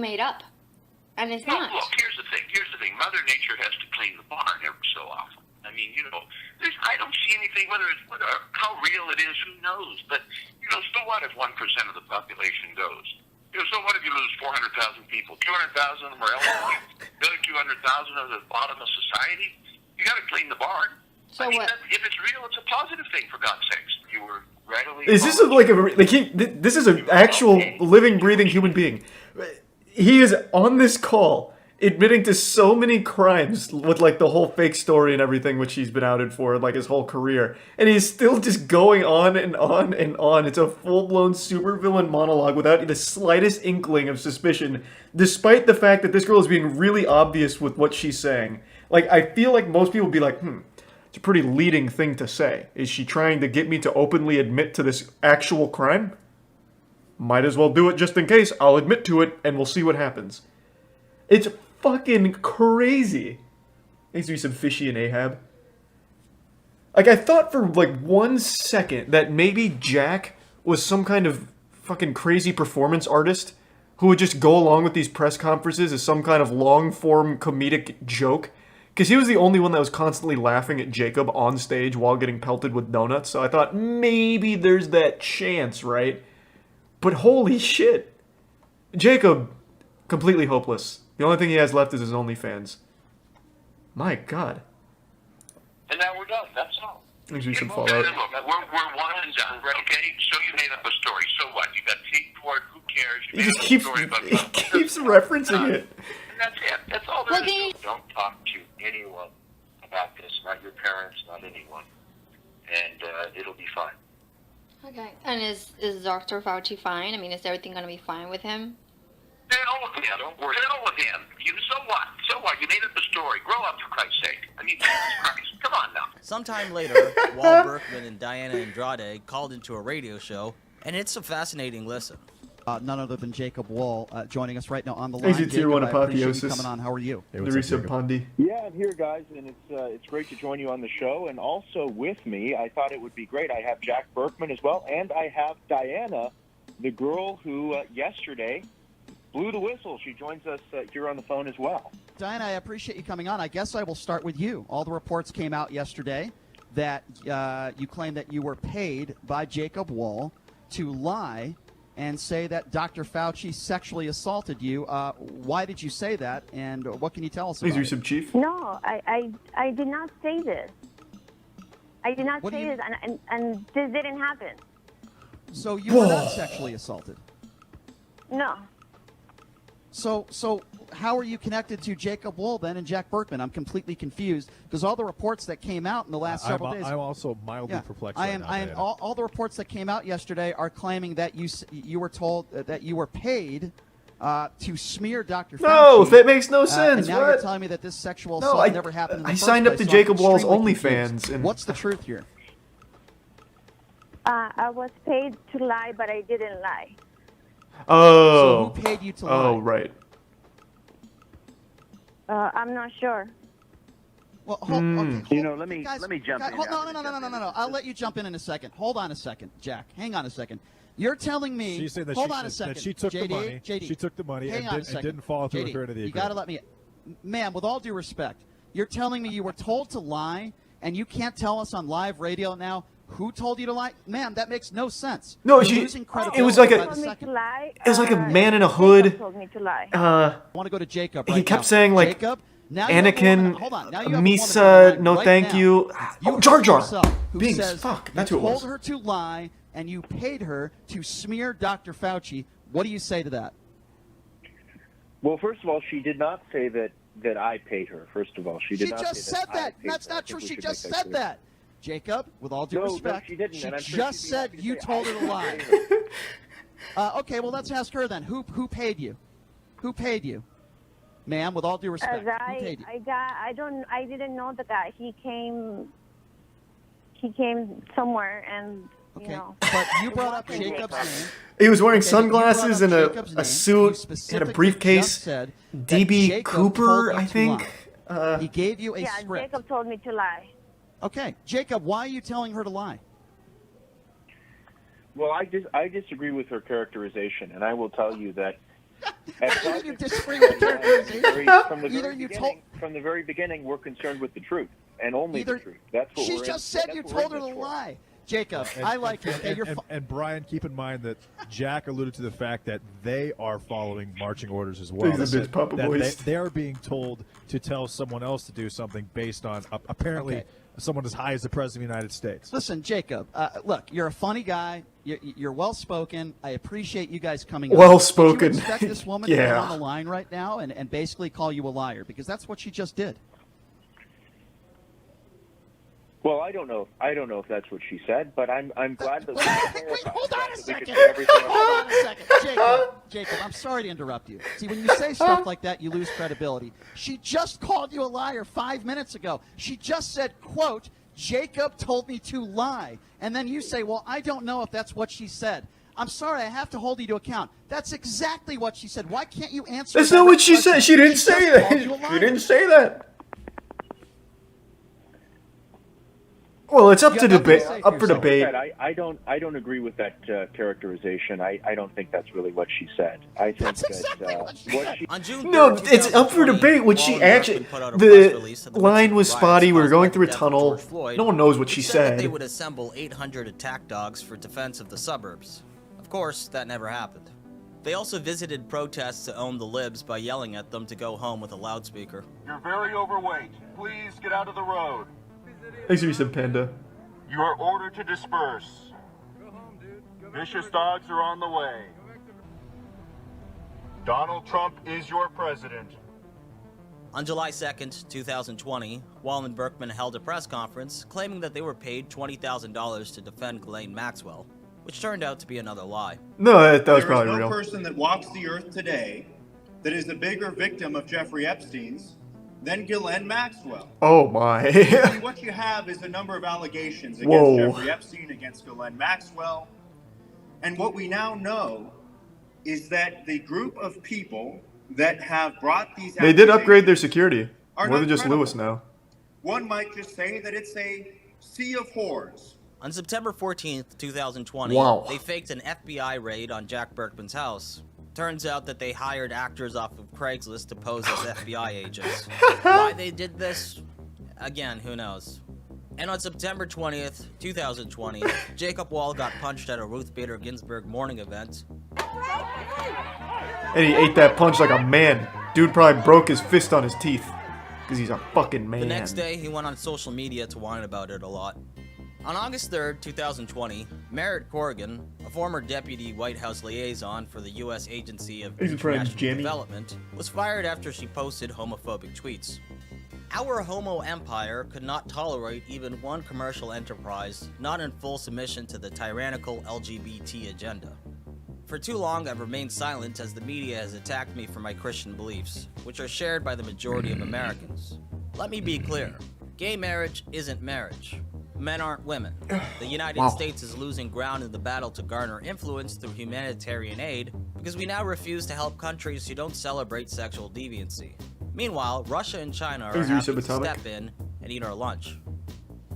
made up, and it's not. Look, here's the thing. Mother Nature has to clean the barn every so often. I mean, I don't see anything, whether how real it is, who knows? But, so what if 1% of the population goes? So what if you lose 400,000 people? 200,000 of them are elderly. The other 200,000 are the bottom of society. You got to clean the barn. So I mean, what? if it's real, it's a positive thing, for God's sakes. You were readily... Is this this is an actual living, breathing human being? He is on this call admitting to so many crimes with like the whole fake story and everything, which he's been outed for like his whole career, and he's still just going on and on and on. It's a full-blown supervillain monologue without the slightest inkling of suspicion, despite the fact that this girl is being really obvious with what she's saying. Like, I feel like most people would be like, it's a pretty leading thing to say. Is she trying to get me to openly admit to this actual crime? Might as well do it just in case. I'll admit to it, and we'll see what happens. It's fucking crazy. Needs to be some Fishy and Ahab. Like, I thought for like 1 second that maybe Jack was some kind of fucking crazy performance artist who would just go along with these press conferences as some kind of long-form comedic joke. Because he was the only one that was constantly laughing at Jacob on stage while getting pelted with donuts. So I thought maybe there's that chance, right? But holy shit. Jacob, completely hopeless. The only thing he has left is his OnlyFans. My God. And now we're done. That's all. Thinks we should fall Look, out. we're one and done, okay? So you made up a story. So what? You got paid for it. Who cares? You He made just up a keeps, story about he keeps referencing it. And that's it. That's all there is to it. Don't talk to anyone about this. Not your parents, not anyone. And it'll be fine. Okay. And is Dr. Fauci fine? I mean, is everything going to be fine with him? The hell with him. Don't worry. The hell with him. So what? So what? You made up a story. Grow up, for Christ's sake. I mean, Jesus Christ. Come on now. Sometime later, Walt Berkman and Diana Andrade called into a radio show, and it's a fascinating listen. None other than Jacob Wall joining us right now on the line. Easy tier 1 Jacob, I appreciate you apotheosis. coming on. How are you? Larissa Pandi. Yeah, I'm here, guys, and it's great to join you on the show. And also with me, I thought it would be great. I have Jack Berkman as well, and I have Diana, the girl who yesterday blew the whistle. She joins us here on the phone as well. Diana, I appreciate you coming on. I guess I will start with you. All the reports came out yesterday that you claim that you were paid by Jacob Wall to lie and say that Dr. Fauci sexually assaulted you. Why did you say that, and what can you tell us about it? Chief. No, I did not say this. I did not say this, and this didn't happen. So you were not sexually assaulted? No. So how are you connected to Jacob Wall then and Jack Berkman? I'm completely confused because all the reports that came out in the last several days. I'm also mildly perplexed. I am. All the reports that came out yesterday are claiming that you were told that you were paid to smear Dr. Fauci. No, that makes no sense. And now What? you're telling me that this sexual assault never happened in the I first signed up place, to so I'm Jacob Wall's extremely OnlyFans. confused. And What's the truth here? I was paid to lie, but I didn't lie. Oh. So who paid you to lie? Oh, right. I'm not sure. Well, hold, let me jump in. No. I'll let you jump in a second. Hold on a second, Jack. Hang on a second. You're telling me. She's saying that hold she, on a second. that she took JD, the money. JD, She took the money hang and, on a and second. didn't follow through JD, with her to the you agreement. got to let me. Ma'am, with all due respect, you're telling me you were told to lie, and you can't tell us on live radio now who told you to lie? Ma'am, that makes no sense. No, You're losing credibility it was like by a. the second. It was like a man in a hood. Jacob told me to lie. I want to go to Jacob. He right kept now. saying like, Jacob, now you have a Anakin, woman- hold on, now you have a woman on the Misa, line no right thank now. you. You Oh, Jar Jar. yourself who Binks, says fuck, that's you who it was. told her to lie and you paid her to smear Dr. Fauci. What do you say to that? Well, first of all, she did not say that I paid her. First of all, she did She not just say said I that. paid That's her. I not think true. we She should just make said clear. that. Jacob, with all due No, respect, she didn't, and I'm sure just she'd be happy said to you say, told I her to lie. paid Okay, well, let's ask her then. Who paid you? Who paid you? Ma'am, with all due respect, who paid you? I didn't know the guy. He came somewhere and you know. But you brought up Jacob's name. He was wearing Okay, but you brought sunglasses up and Jacob's a name. suit, You had a specifically briefcase. just said that DB Jacob Cooper, told you I to think. lie. He gave you a Yeah, script. Jacob told me to lie. Okay, Jacob, why are you telling her to lie? Well, I disagree with her characterization, and I will tell you that. Either you disagree with the characterization, From the very beginning, we're concerned with the truth and only the truth. That's what she we're just in, said you that's what told her we're to in this for. lie. Jacob, I like you. Okay, And Brian, keep in mind that Jack alluded to the fact that they are following marching orders as well. He's a bitch, Papa That Boys. they are being told to tell someone else to do something based on apparently someone as high as the President of the United States. Listen, Jacob, look, you're a funny guy. You're well-spoken. I appreciate you guys coming on. Well-spoken. Did you expect this woman to Yeah. come on the line right now and basically call you a liar? Because that's what she just did. Well, I don't know. I don't know if that's what she said, but I'm glad that we clarified. Hold on a so we could second. get everything on Hold on a second. Jacob, I'm sorry to interrupt you. See, when you say stuff like that, you lose credibility. She just called you a liar 5 minutes ago. She just said, quote, Jacob told me to lie. And then you say, well, I don't know if that's what she said. I'm sorry, I have to hold you to account. That's exactly what she said. Why can't you answer That's that not what she question? said. She didn't say just that. called you a She liar. didn't say that. Well, it's up Yeah, to nothing debate. to say Up for for yourself. debate. I don't agree with that characterization. I don't think that's really what she said. I think That's exactly what she On June No, 3rd, it's up for 2020, debate. When she Wallen actually, Berkman put out a press release the in line which was the spotty. We were riots going caused through a by the death of tunnel. George Floyd, No one knows what which she said that they said. would assemble 800 attack dogs for defense of the suburbs. Of course, that never happened. They also visited protests to own the libs by yelling at them to go home with a loudspeaker. You're very overweight. Please get out of the road. Thanks for you, said Panda. You are ordered to disperse. Vicious dogs are on the way. Donald Trump is your president. On July 2nd, 2020, Wallen Berkman held a press conference claiming that they were paid $20,000 to defend Ghislaine Maxwell, which turned out to be another lie. No, that was There is probably no real. person that walks the earth today that is a bigger victim of Jeffrey Epstein's than Ghislaine Maxwell. Oh my. See, what you have is a number of allegations against Whoa. Jeffrey Epstein, against Ghislaine Maxwell. And what we now know is that the group of people that have brought these They did upgrade their accusations security. are More not than just credible. Lewis now. One might just say that it's a sea of whores. On September 14th, 2020, Wow. they faked an FBI raid on Jack Berkman's house. Turns out that they hired actors off of Craigslist to pose as FBI agents. Why they did this? Again, who knows? And on September 20th, 2020, Jacob Wall got punched at a Ruth Bader Ginsburg morning event. And he ate that punch like a man. Dude probably broke his fist on his teeth. Because he's a fucking man. The next day, he went on social media to whine about it a lot. On August 3rd, 2020, Merritt Corrigan, a former deputy White House liaison for the U.S. Agency of He's a friend, International Jimmy. Development, was fired after she posted homophobic tweets. Our homo empire could not tolerate even one commercial enterprise not in full submission to the tyrannical LGBT agenda. For too long, I've remained silent as the media has attacked me for my Christian beliefs, which are shared by the majority of Americans. Let me be clear. Gay marriage isn't marriage. Men aren't women. The United Wow. States is losing ground in the battle to garner influence through humanitarian aid because we now refuse to help countries who don't celebrate sexual deviancy. Meanwhile, Russia and China are Thanks, happy to Yusuf Atomic. step in and eat our lunch.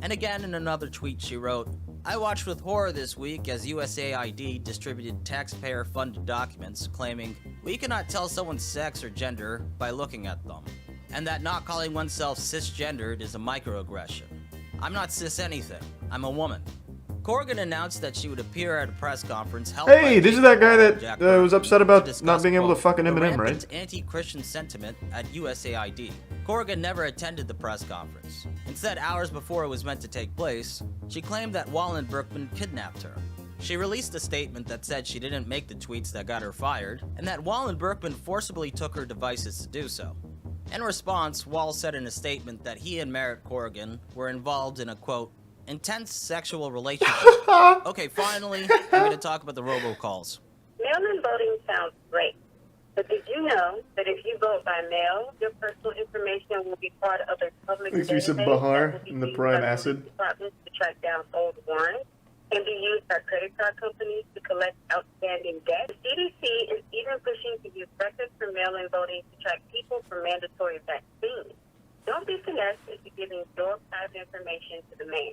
And again, in another tweet, she wrote, I watched with horror this week as USAID distributed taxpayer-funded documents claiming we cannot tell someone's sex or gender by looking at them, and that not calling oneself cisgendered is a microaggression. I'm not cis anything. I'm a woman. Corrigan announced that she would appear at a press conference held by Hey, this is that guy that was upset about not being able to fuck an the M&M, right? rampant anti-Christian sentiment at USAID. Corrigan never attended the press conference. Instead, hours before it was meant to take place, she claimed that Wallen Berkman kidnapped her. She released a statement that said she didn't make the tweets that got her fired, and that Wallen Berkman forcibly took her devices to do so. In response, Wall said in a statement that he and Merritt Corrigan were involved in a, quote, intense sexual relationship. Okay, finally, I'm going to talk about the robocalls. Mail-in voting sounds great, but did you know that if you vote by mail, your personal information will be part of a public Thanks for some database Bahar that will be in the used prime by acid. police departments to track down old warrants and be used by credit card companies to collect outstanding debt? The CDC is even pushing to use records for mail-in voting to track people for mandatory vaccines. Don't be finessed into giving your private information to the man.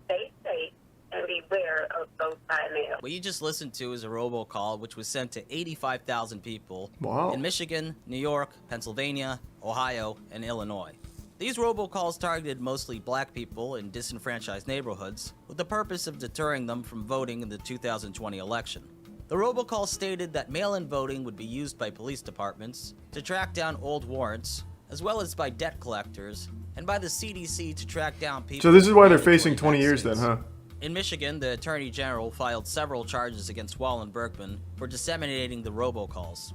Stay safe and beware of vote by mail. What you just listened to is a robocall which was sent to 85,000 people Wow. in Michigan, New York, Pennsylvania, Ohio, and Illinois. These robocalls targeted mostly black people in disenfranchised neighborhoods with the purpose of deterring them from voting in the 2020 election. The robocall stated that mail-in voting would be used by police departments to track down old warrants, as well as by debt collectors, and by the CDC to track down people. So this is why they're with mandatory facing 20 years then, vaccines. huh? In Michigan, the Attorney General filed several charges against Wallen Berkman for disseminating the robocalls.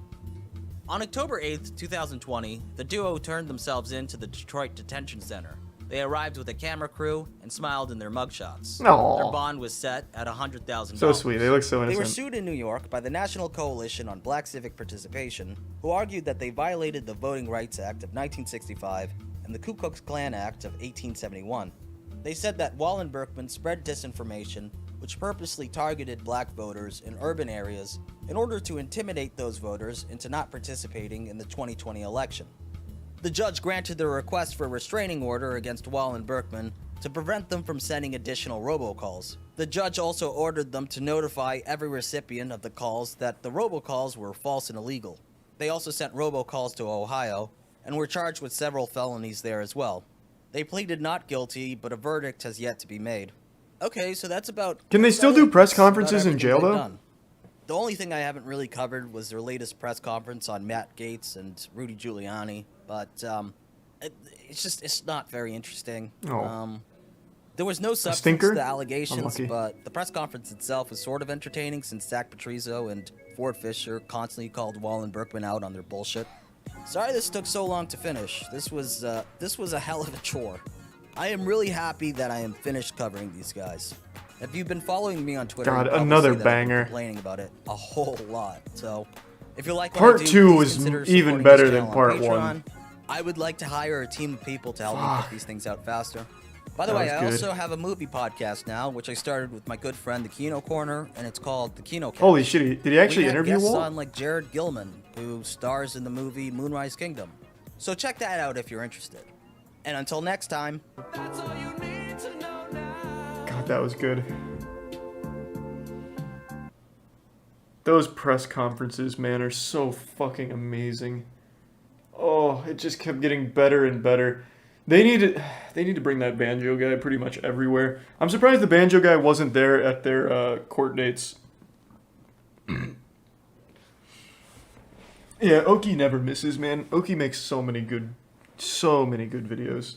On October 8th, 2020, the duo turned themselves in to the Detroit Detention Center. They arrived with a camera crew and smiled in their mugshots. Aw. Their bond was set at $100,000. So sweet. They look so They were innocent. sued in New York by the National Coalition on Black Civic Participation, who argued that they violated the Voting Rights Act of 1965 and the Ku Klux Klan Act of 1871. They said that Wallen Berkman spread disinformation which purposely targeted black voters in urban areas in order to intimidate those voters into not participating in the 2020 election. The judge granted their request for a restraining order against Wallen Berkman to prevent them from sending additional robocalls. The judge also ordered them to notify every recipient of the calls that the robocalls were false and illegal. They also sent robocalls to Ohio and were charged with several felonies there as well. They pleaded not guilty, but a verdict has yet to be made. Okay, so that's about... Can they still do press conferences in jail, though? Done. The only thing I haven't really covered was their latest press conference on Matt Gaetz and Rudy Giuliani, but it's not very interesting. Oh. There was no substance stinker? to the allegations, Unlucky. but the press conference itself was sort of entertaining since Zach Patrizio and Ford Fisher constantly called Wall and Berkman out on their bullshit. Sorry this took so long to finish. This was a hell of a chore. I am really happy that I am finished covering these guys. If you've been following me on Twitter, God, you probably another see that I've been banger. complaining about it a whole lot. So, if you like what Part I do, 2 please was consider even supporting better this than channel on part Patreon. 1. I would like to hire a team of people to help me Fuck. put these things out faster. By the That way, was I good. also have a movie podcast now, which I started with my good friend, the Kino Corner, and it's called The Kino Cast. Holy shit, did he actually We have interview guests Walt? on like Jared Gilman, who stars in the movie Moonrise Kingdom. So check that out if you're interested. And until next time. God, that was good. Those press conferences, man, are so fucking amazing. Oh, it just kept getting better and better. They need to bring that banjo guy pretty much everywhere. I'm surprised the banjo guy wasn't there at their court dates. Yeah, Oki never misses, man. Oki makes so many good videos.